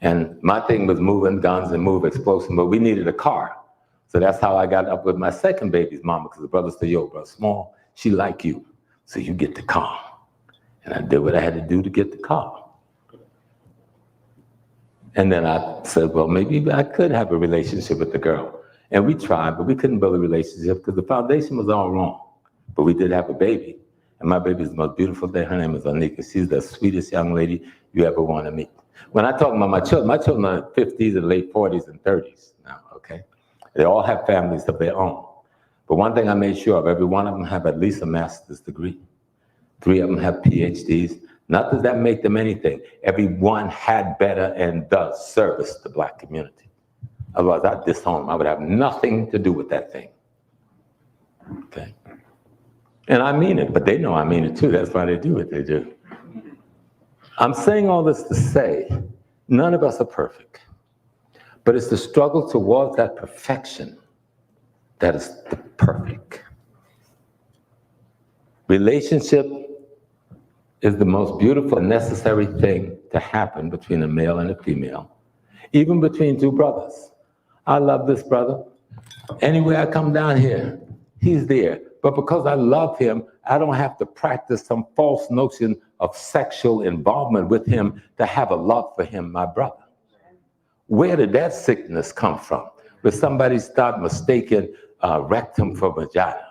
And my thing was moving guns and move explosives, but we needed a car. So that's how I got up with my second baby's mama, because the brother said, yo, bro, small, she like you, so you get the car. And I did what I had to do to get the car. And then I said, well, maybe I could have a relationship with the girl. And we tried, but we couldn't build a relationship because the foundation was all wrong. But we did have a baby. And my baby is the most beautiful thing. Her name is Anika. She's the sweetest young lady you ever want to meet. When I talk about my children are 50s and late 40s and 30s now, okay? They all have families of their own. But one thing I made sure of, every one of them have at least a master's degree. 3 of them have PhDs. Not that that make them anything. Every one had better and does service the Black community. Otherwise, I'd disown them. I would have nothing to do with that thing. Okay? And I mean it, but they know I mean it too. That's why they do what they do. I'm saying all this to say, none of us are perfect, but it's the struggle towards that perfection that is the perfect. Relationship is the most beautiful and necessary thing to happen between a male and a female, even between two brothers. I love this brother. Anywhere I come down here, he's there. But because I love him, I don't have to practice some false notion of sexual involvement with him to have a love for him, my brother. Where did that sickness come from? Where somebody start mistaking rectum for vagina,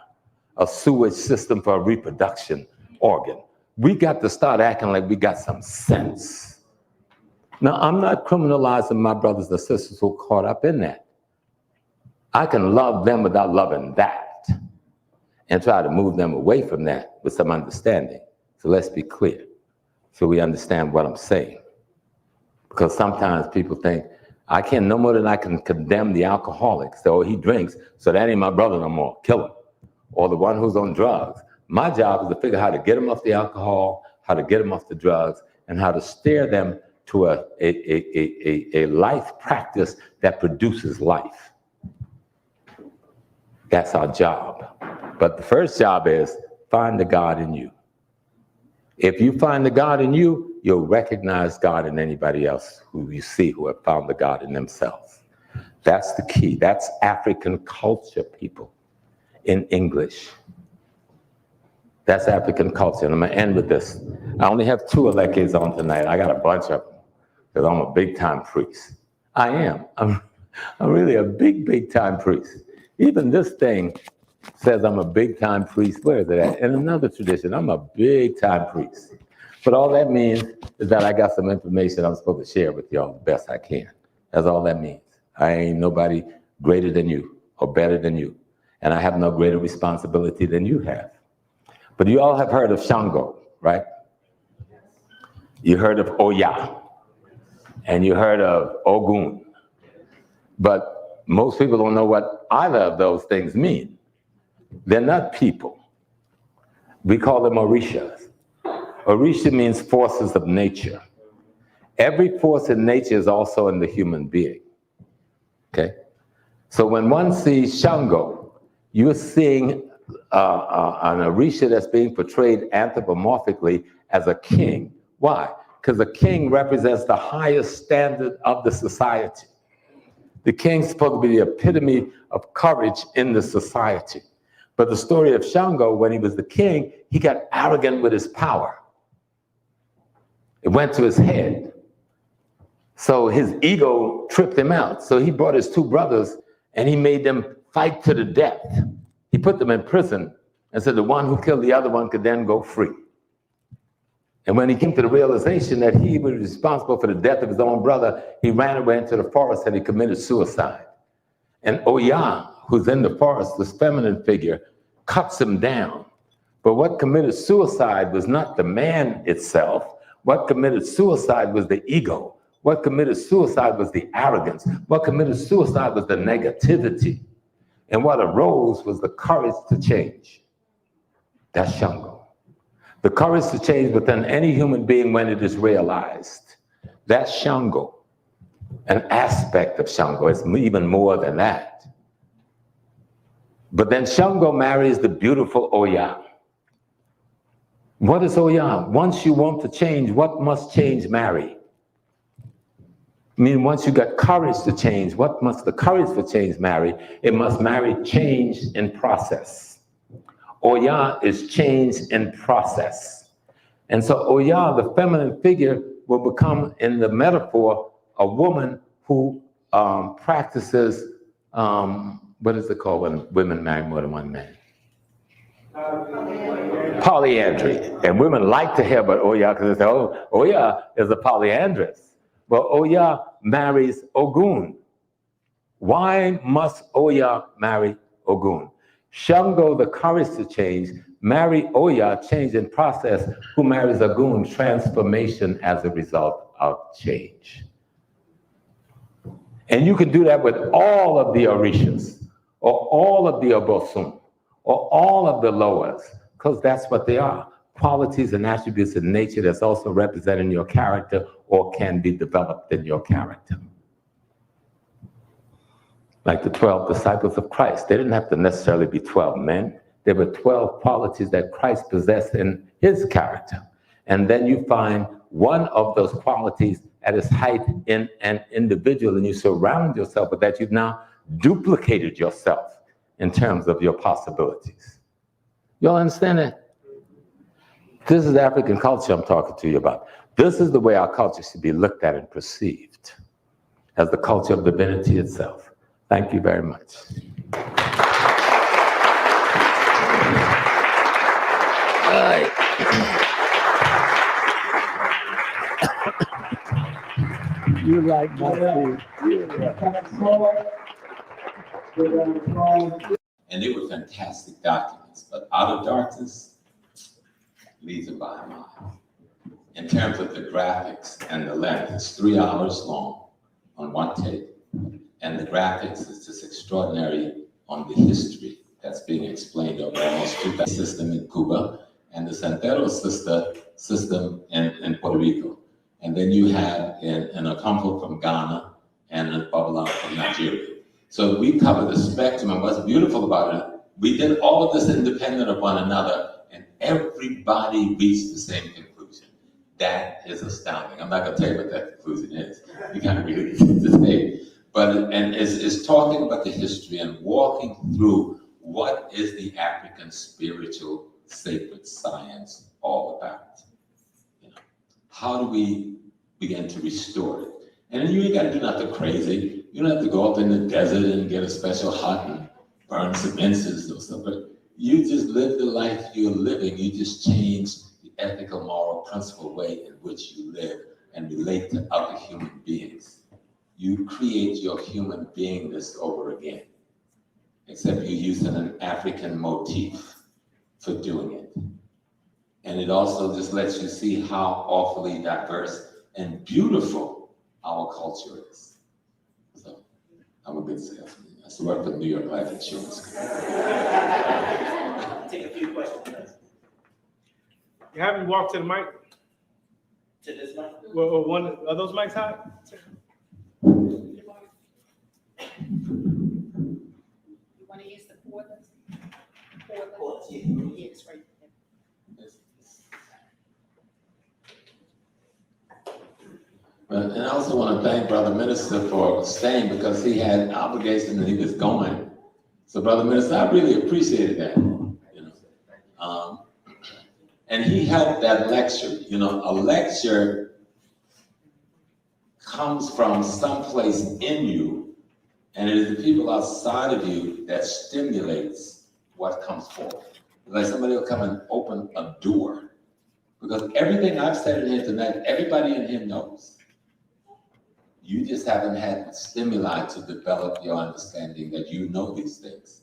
a sewage system for a reproduction organ. We got to start acting like we got some sense. Now, I'm not criminalizing my brothers and sisters who are caught up in that. I can love them without loving that and try to move them away from that with some understanding. So let's be clear so we understand what I'm saying. Because sometimes people think, I can't no more than I can condemn the alcoholic. So he drinks, so that ain't my brother no more, kill him. Or the one who's on drugs. My job is to figure out how to get them off the alcohol, how to get them off the drugs, and how to steer them to a life practice that produces life. That's our job. But the first job is find the God in you. If you find the God in you, you'll recognize God in anybody else who you see who have found the God in themselves. That's the key. That's African culture, people, in English. That's African culture. And I'm gonna end with this. I only have 2 elekes on tonight. I got a bunch of them because I'm a big time priest. I am. I'm really a big time priest. Even this thing says I'm a big time priest. Where is it at? In another tradition, I'm a big time priest. But all that means is that I got some information I'm supposed to share with y'all the best I can. That's all that means. I ain't nobody greater than you or better than you. And I have no greater responsibility than you have. But you all have heard of Shango, right? You heard of Oya, and you heard of Ogun. But most people don't know what either of those things mean. They're not people. We call them Orishas. Orisha means forces of nature. Every force in nature is also in the human being, okay? So when one sees Shango, you're seeing an Orisha that's being portrayed anthropomorphically as a king. Why? Because a king represents the highest standard of the society. The king's supposed to be the epitome of courage in the society. But the story of Shango, when he was the king, he got arrogant with his power. It went to his head. So his ego tripped him out. So he brought his 2 brothers and he made them fight to the death. He put them in prison and said the one who killed the other one could then go free. And when he came to the realization that he was responsible for the death of his own brother, he ran away into the forest and he committed suicide. And Oya, who's in the forest, this feminine figure, cuts him down. But what committed suicide was not the man itself. What committed suicide was the ego. What committed suicide was the arrogance. What committed suicide was the negativity. And what arose was the courage to change. That's Shango. The courage to change within any human being when it is realized. That's Shango. An aspect of Shango. It's even more than that. But then Shango marries the beautiful Oya. What is Oya? Once you want to change, what must change marry? I mean, once you got courage to change, what must the courage for change marry? It must marry change in process. Oya is change in process. And so Oya, the feminine figure, will become, in the metaphor, a woman who practices, what is it called when women marry more than one man? Polyandry. And women like to hear about Oya because they say, oh, Oya is a polyandress. Well, Oya marries Ogun. Why must Oya marry Ogun? Shango, the courage to change, marry Oya, change in process, who marries Ogun, transformation as a result of change. And you can do that with all of the Orishas, or all of the Obosun, or all of the Loas, because that's what they are. qualities and attributes in nature that's also represented in your character or can be developed in your character. Like the 12 disciples of Christ, they didn't have to necessarily be 12 men. There were 12 qualities that Christ possessed in his character. And then you find one of those qualities at its height in an individual, and you surround yourself with that. You've now duplicated yourself in terms of your possibilities. Y'all understand that? This is African culture I'm talking to you about. This is the way our culture should be looked at and perceived, as the culture of divinity itself. Thank you very much. All right. You like my food. And they were fantastic documents, but Out of Darkness leads it by a mile. In terms of the graphics and the length, it's 3 hours long on one tape. And the graphics is just extraordinary on the history that's being explained over almost 2,000 system in Cuba and the Santero system in Puerto Rico. And then you have an Okomfo from Ghana and a Babylon from Nigeria. So we cover the spectrum, and what's beautiful about it, we did all of this independent of one another, and everybody reached the same conclusion. That is astounding. I'm not gonna tell you what that conclusion is. You gotta read it to say. But it's talking about the history and walking through what is the African spiritual sacred science all about. You know, how do we begin to restore it? And then you ain't got to do nothing crazy. You don't have to go up in the desert and get a special hut and burn some incense or stuff. But you just live the life you're living. You just change the ethical, moral, principle way in which you live and relate to other human beings. You create your human beingness over again, except you're using an African motif for doing it. And it also just lets you see how awfully diverse and beautiful our culture is. So I'm a good salesman. I used to work for New York Life Insurance Company. Take a few questions. You haven't walked to the mic? To this mic? Well, are those mics hot? You want to use the cordless? Cordless, yeah. Yes, right. And I also want to thank Brother Minister for staying because he had an obligation and he was going. So Brother Minister, I really appreciated that. You know, and he helped that lecture. You know, a lecture comes from someplace in you, and it is the people outside of you that stimulates what comes forth. Like somebody will come and open a door, because everything I've said in here tonight, everybody in here knows. You just haven't had stimuli to develop your understanding that you know these things.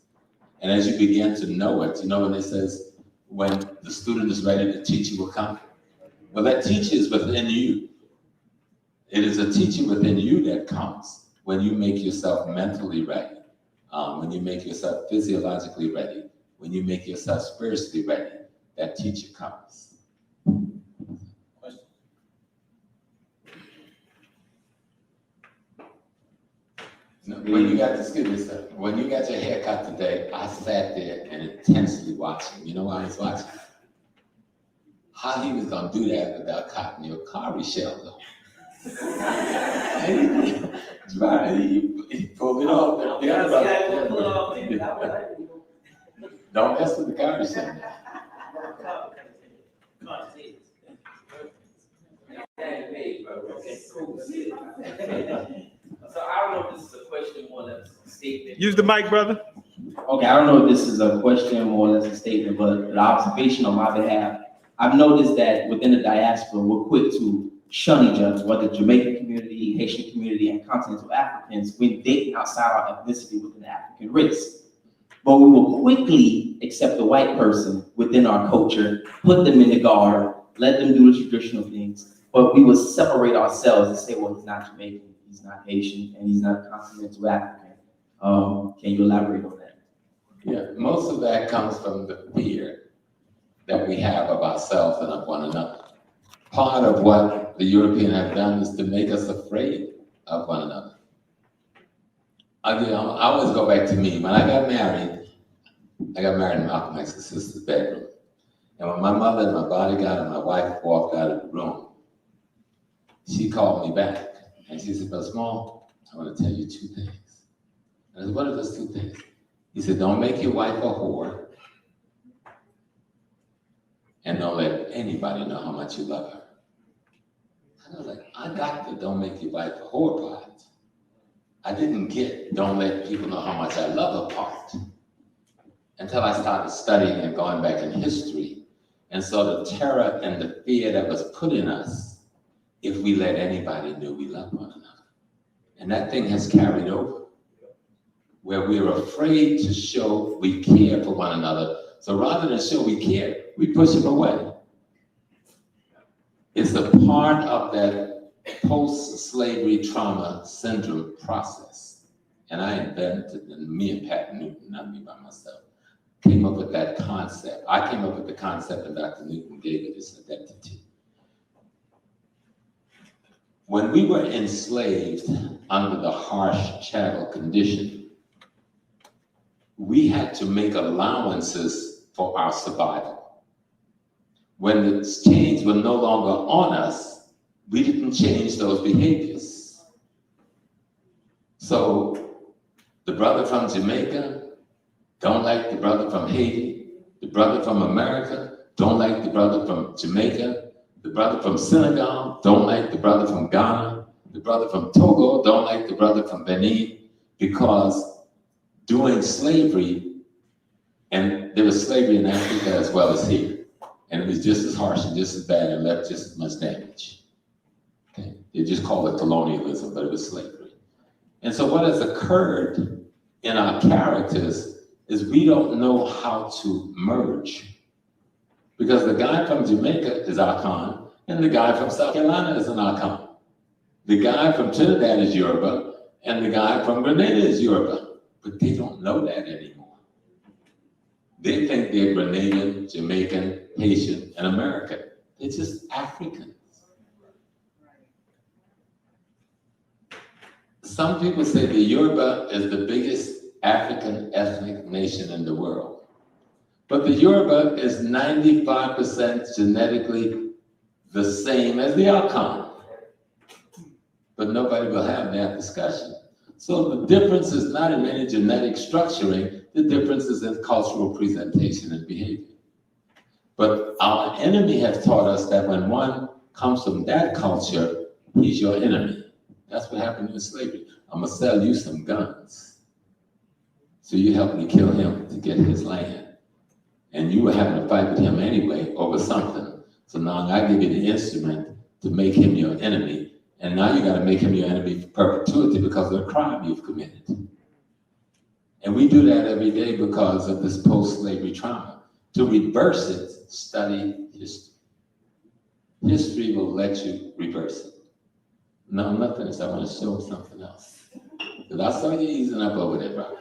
And as you begin to know it, you know when it says, when the student is ready, the teacher will come. Well, that teacher is within you. It is a teacher within you that comes when you make yourself mentally ready, when you make yourself physiologically ready, when you make yourself spiritually ready, that teacher comes. When you got when you got your hair cut today, I sat there and intensely watching. You know why I was watching? How he was gonna do that without cutting your car shell though. He pulled it off. Don't mess with the car shell. Okay, cool. So I don't know if this is a question more than a statement. Use the mic, brother. Okay, I don't know if this is a question more or less a statement, but an observation on my behalf. I've noticed that within the diaspora, we're quick to shun each other, whether Jamaican community, Haitian community, and continental Africans, when dating outside our ethnicity within the African race. But we will quickly accept the white person within our culture, put them in the guard, let them do the traditional things, but we will separate ourselves and say, well, he's not Jamaican, he's not Haitian, and he's not continental African. Can you elaborate on that? Yeah, most of that comes from the fear that we have of ourselves and of one another. Part of what the European have done is to make us afraid of one another. I always go back to me. When I got married in Malcolm X's sister's bedroom. And when my mother and my bodyguard and my wife walked out of the room, she called me back and she said, "Brother Small, I want to tell you 2 things." I said, "What are those 2 things?" He said, "Don't make your wife a whore, and don't let anybody know how much you love her." And I was like, I got the "don't make your wife a whore" part. I didn't get "don't let people know how much I love her" part until I started studying and going back in history. And so the terror and the fear that was put in us if we let anybody know we love one another. And that thing has carried over, where we're afraid to show we care for one another. So rather than show we care, we push them away. It's a part of that post-slavery trauma syndrome process. And I invented, and me and Pat Newton, not me by myself, came up with that concept. I came up with the concept and Dr. Newton gave it its identity. When we were enslaved under the harsh chattel condition, we had to make allowances for our survival. When the chains were no longer on us, we didn't change those behaviors. So the brother from Jamaica don't like the brother from Haiti. The brother from America don't like the brother from Jamaica. The brother from Senegal don't like the brother from Ghana. The brother from Togo don't like the brother from Benin, because during slavery, and there was slavery in Africa as well as here, and it was just as harsh and just as bad and left just as much damage. Okay? They just call it colonialism, but it was slavery. And so what has occurred in our characters is we don't know how to merge. Because the guy from Jamaica is Akan, and the guy from South Carolina is an Akan. The guy from Trinidad is Yoruba, and the guy from Grenada is Yoruba. But they don't know that anymore. They think they're Grenadian, Jamaican, Haitian, and American. They're just Africans. Some people say the Yoruba is the biggest African ethnic nation in the world. But the Yoruba is 95% genetically the same as the Akan. But nobody will have that discussion. So the difference is not in any genetic structuring, the difference is in cultural presentation and behavior. But our enemy has taught us that when one comes from that culture, he's your enemy. That's what happened in slavery. I'm gonna sell you some guns. So you help me kill him to get his land. And you were having to fight with him anyway over something. So now I give you the instrument to make him your enemy. And now you gotta make him your enemy for perpetuity because of the crime you've committed. And we do that every day because of this post-slavery trauma. To reverse it, study history. History will let you reverse it. No, nothing else. I want to show something else. Because I saw you easing up over there, brother.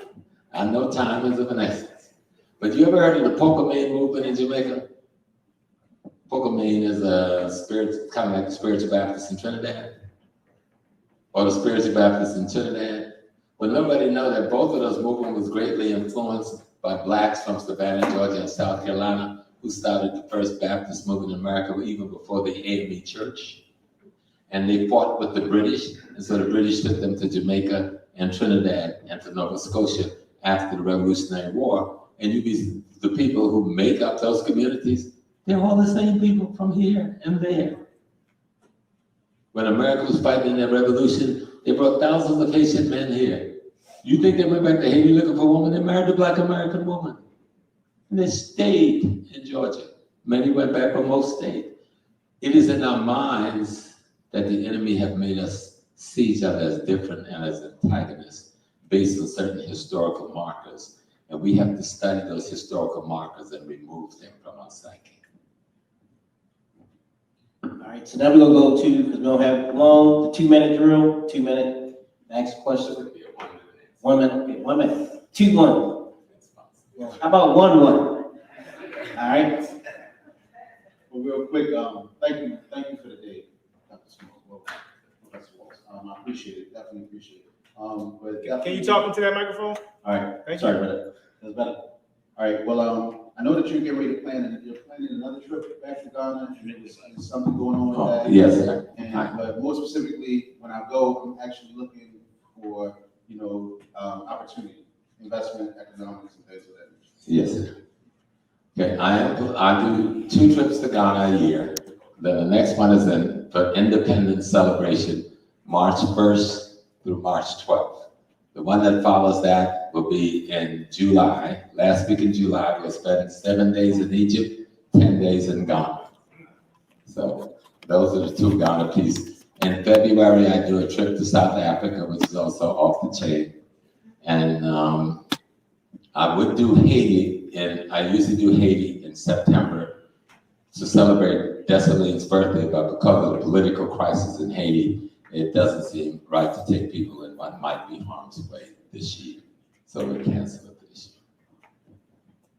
I know time is of an essence. But you ever heard of the Pokemon movement in Jamaica? Pokemon is a spirit, kind of like the Spiritual Baptist in Trinidad. Or the Spiritual Baptist in Trinidad. Well, nobody knows that both of those movements was greatly influenced by blacks from Savannah, Georgia, and South Carolina, who started the first Baptist movement in America even before the AME Church. And they fought with the British, and so the British took them to Jamaica and Trinidad and to Nova Scotia after the Revolutionary War. And you be the people who make up those communities, they're all the same people from here and there. When America was fighting in that revolution, they brought thousands of Haitian men here. You think they went back to Haiti looking for a woman? They married a black American woman. And they stayed in Georgia. Many went back, but most stayed. It is in our minds that the enemy have made us see each other as different and as antagonists based on certain historical markers. And we have to study those historical markers and remove them from our psyche. All right, so now we're gonna go to, because we don't have long, the 2-minute drill, 2 minute, next question. 1 minute, okay, 1 minute, 2-1. How about 1-1? All right, Well, real quick, thank you for the day, Dr. Smalls. Well, Professor Walls. I appreciate it, definitely appreciate it. But Can you talk into that microphone? All right, Thank sorry you. about that. That's better. All right, well, I know that you're getting ready to you're planning another trip back to Ghana, and there's something going on with that. Yes, sir. But more specifically, when I go, I'm actually looking for, opportunity, investment, economics, and things of that nature. Yes, sir. Okay, I do 2 trips to Ghana a year. Then the next one is for Independence Celebration, March 1st through March 12th. The one that follows that will be in July. Last week in July, we'll spend 7 days in Egypt, 10 days in Ghana. So those are the 2 Ghana pieces. In February, I do a trip to South Africa, which is also off the chain. And I would do Haiti, and I usually do Haiti in September to celebrate Dessalines' birthday, but because of the political crisis in Haiti, it doesn't seem right to take people in what might be harm's way this year. So we cancel it this year.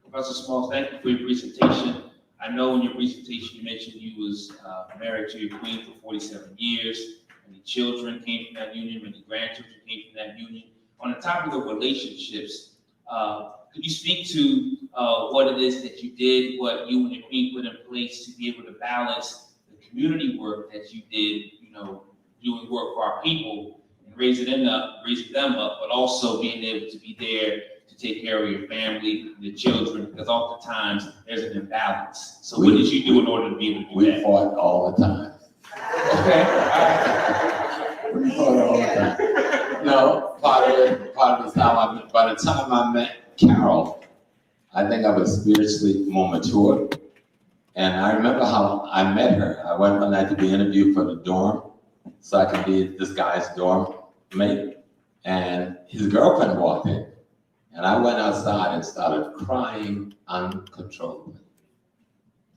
Professor Smalls, thank you for your presentation. I know in your presentation you mentioned you was married to your queen for 47 years. Many children came from that union, many grandchildren came from that union. On the topic of relationships, could you speak to what it is that you did, what you and the queen put in place to be able to balance the community work that you did, doing work for our people and raising them up, but also being able to be there to take care of your family, the children, because oftentimes there's an imbalance. So what did you do in order to be able to do that? We fought all the time. Okay, all right. We fought all the time. No, part of it's how by the time I met Carol, I think I was spiritually more mature. And I remember how I met her. I went one night to be interviewed for the dorm, so I could be this guy's dorm mate. And his girlfriend walked in. And I went outside and started crying uncontrollably.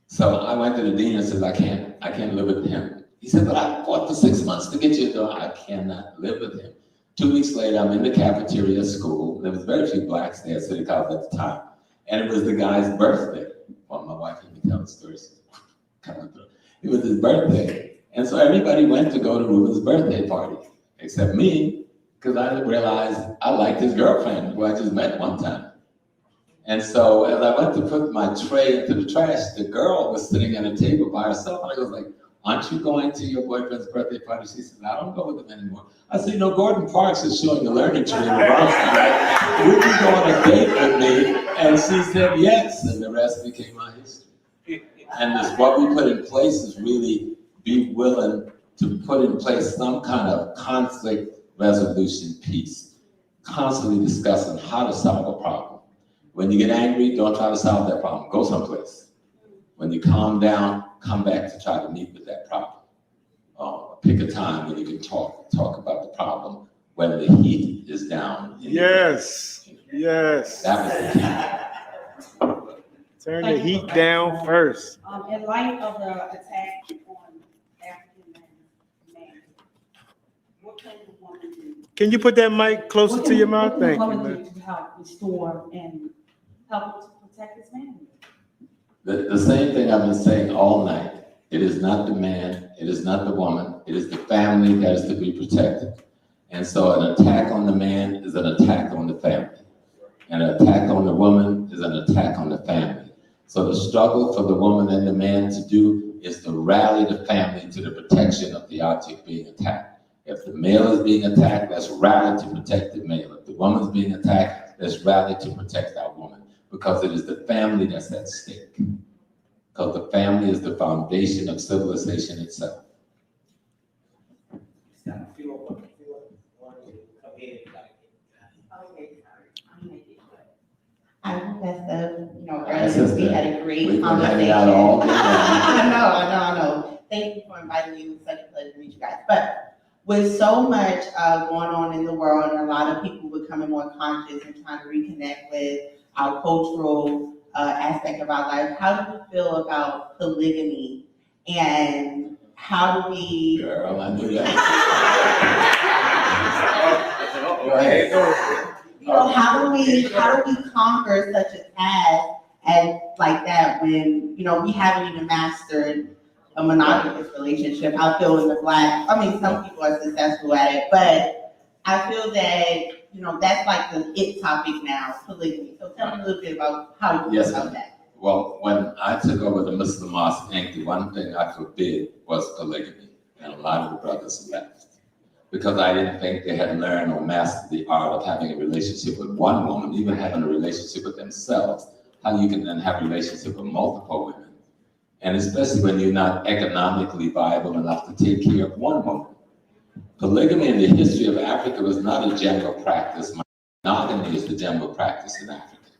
So I went to the dean and said, I can't live with him. He said, but I fought for 6 months to get you a dorm. I cannot live with him. 2 weeks later, I'm in the cafeteria at school. There was very few blacks there at City College at the time. And it was the guy's birthday. Well, my wife let me tell the stories. It was his birthday. And so everybody went to go to Ruben's birthday party, except me, because I realized I liked his girlfriend, who I just met one time. And so as I went to put my tray into the trash, the girl was sitting at a table by herself. And I was like, aren't you going to your boyfriend's birthday party? She said, I don't go with him anymore. I said, Gordon Parks is showing the learning tree in the Bronx tonight. Would you go on a date with me? And she said, yes. And the rest became my history. And what we put in place is really be willing to put in place some kind of conflict resolution piece, constantly discussing how to solve a problem. When you get angry, don't try to solve that problem. Go someplace. When you calm down, come back to try to meet with that problem. Pick a time when you can talk about the problem when the heat is down. Yes. Yes. That was the key. Turn the heat down first. In light of the attack on African man, what can the woman do? Can you put that mic closer What to can- your mouth? what can the Thank you, woman man. do to help restore and help to protect his family? The same thing I've been saying all night. It is not the man, it is not the woman, it is the family that is to be protected. And so an attack on the man is an attack on the family. And an attack on the woman is an attack on the family. So the struggle for the woman and the man to do is to rally the family to the protection of the object being attacked. If the male is being attacked, let's rally to protect the male. If the woman's being attacked, let's rally to protect our woman. Because it is the family that's at stake. Because the family is the foundation of civilization itself. I think that's That's earlier just we it. had a great We've been conversation. hanging out all day long. I know. Thank you for inviting me. It was such a pleasure to meet you guys. But with so much going on in the world and a lot of people becoming more conscious and trying to reconnect with our cultural aspect of our life, how do you feel about polygamy and how do we... Girl, I knew that. Go ahead. How do we conquer such a task as like that when, you know, we haven't even mastered a monogamous relationship. I feel in the some people are successful at it, but I feel that, you know, that's like the it topic now, polygamy. So tell me a little bit about how you feel about that. Well, when I took over the Muslim Mosque Inc., the one thing I forbid was polygamy, and a lot of the brothers left. Because I didn't think they had learned or mastered the art of having a relationship with one woman, even having a relationship with themselves, how you can then have a relationship with multiple women. And especially when you're not economically viable enough to take care of one woman. Polygamy in the history of Africa was not a general practice. Monogamy is the general practice in Africa.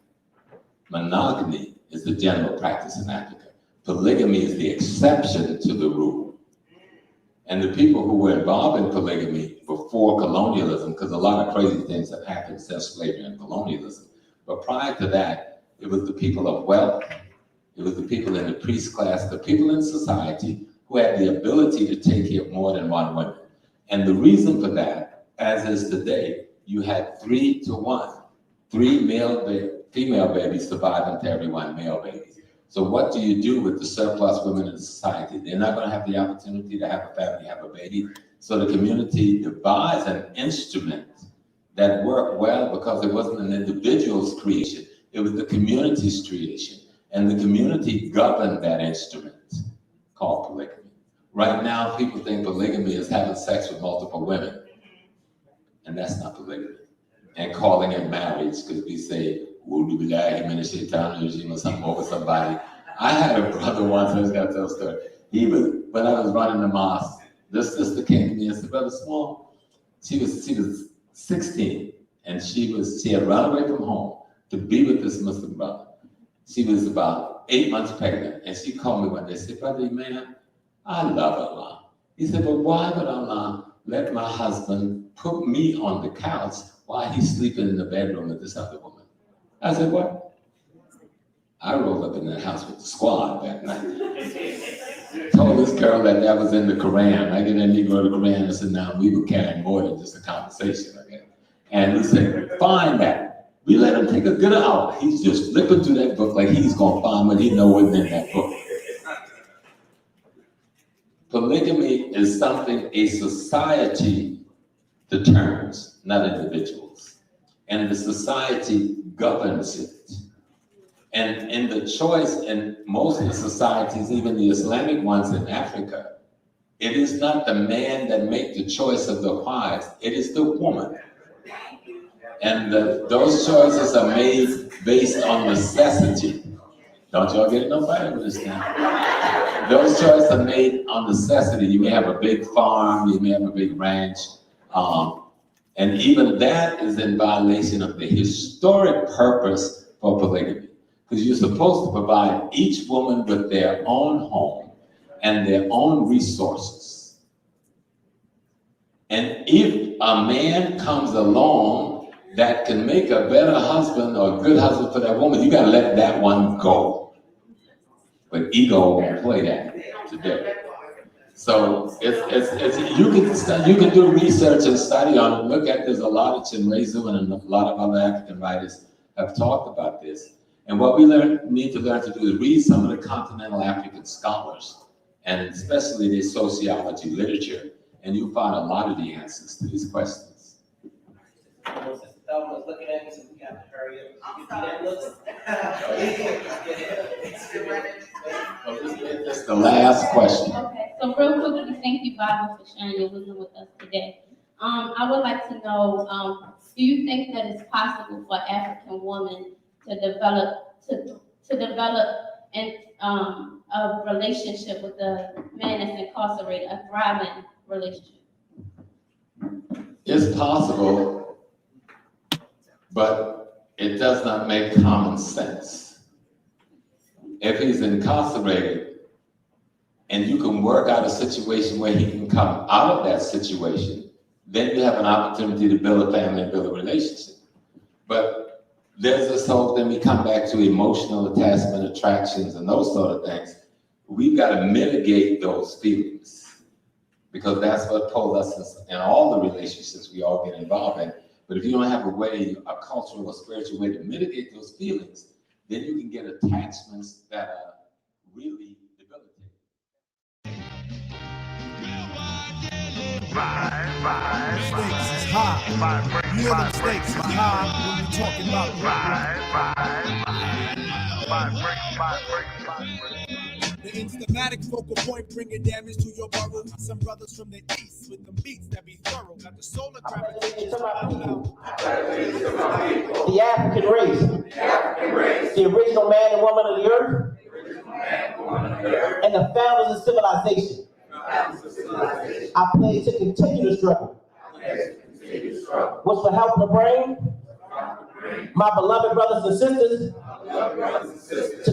Monogamy is the general practice in Africa. Polygamy is the exception to the rule. And the people who were involved in polygamy before colonialism, because a lot of crazy things have happened since slavery and colonialism, but prior to that, it was the people of wealth, it was the people in the priest class, the people in society who had the ability to take care of more than one woman. And the reason for that, as is today, you had 3 to 1, 3 female babies surviving to every 1 male baby. So what do you do with the surplus women in society? They're not going to have the opportunity to have a family, have a baby. So the community devised an instrument that worked well because it wasn't an individual's creation. It was the community's creation. And the community governed that instrument called polygamy. Right now, people think polygamy is having sex with multiple women. And that's not polygamy. And calling it marriage, because we say, or something over somebody. I had a brother once, I just got to tell a story. When I was running the mosque, this sister came to me and said, Brother Small, she was 16, and she had run away from home to be with this Muslim brother. She was about 8 months pregnant, and she called me one day and said, Brother Imam, I love Allah. He said, but why would Allah let my husband put me on the couch while he's sleeping in the bedroom with this other woman? I said, what? I rolled up in that house with the squad that night. Told this girl that was in the Quran. I get in, you go to the Quran and said, now we were carrying more than just a conversation. Okay? And we said, find that. We let him take a good hour. He's just flipping through that book like he's going to find what he knows what's in that book. Polygamy is something a society determines, not individuals. And the society governs it. And in the choice in most of the societies, even the Islamic ones in Africa, it is not the man that makes the choice of the wives, it is the woman. And those choices are made based on necessity. Don't y'all get no fight with this now. Those choices are made on necessity. You may have a big farm, you may have a big ranch, and even that is in violation of the historic purpose for polygamy. Because you're supposed to provide each woman with their own home and their own resources. And if a man comes along that can make a better husband or a good husband for that woman, you gotta let that one go. But ego won't play that today. So you can do research and study on it. Look at, there's a lot of Chinwezu and a lot of other African writers have talked about this. And what we need to learn to do is read some of the continental African scholars, and especially their sociology literature, and you'll find a lot of the answers to these questions. Was looking at me, so we got to hurry up. That's the last question. Okay, so real quickly, thank you, Bible, for sharing your wisdom with us today. I would like to know, do you think that it's possible for African women to develop a relationship with a man that's incarcerated, a thriving relationship? It's possible, but it does not make common sense. If he's incarcerated and you can work out a situation where he can come out of that situation, then you have an opportunity to build a family and build a relationship. But there's this whole thing, we come back to emotional attachment, attractions, and those sort of things. We've got to mitigate those feelings, because that's what pulls us in all the relationships we all get involved in. But if you don't have a way, a cultural or spiritual way to mitigate those feelings, then you can get attachments that are really debilitating. Stakes is high. You hear them stakes is high when we talking about the instamatic focal point bringing damage to your borough. Some brothers from the east with them beats that be thorough. Got the solar gravitation. The African race, the original man and woman of the earth, and the founders of civilization. I pledge to continue the struggle. What's for help in the brain? My beloved brothers and sisters, to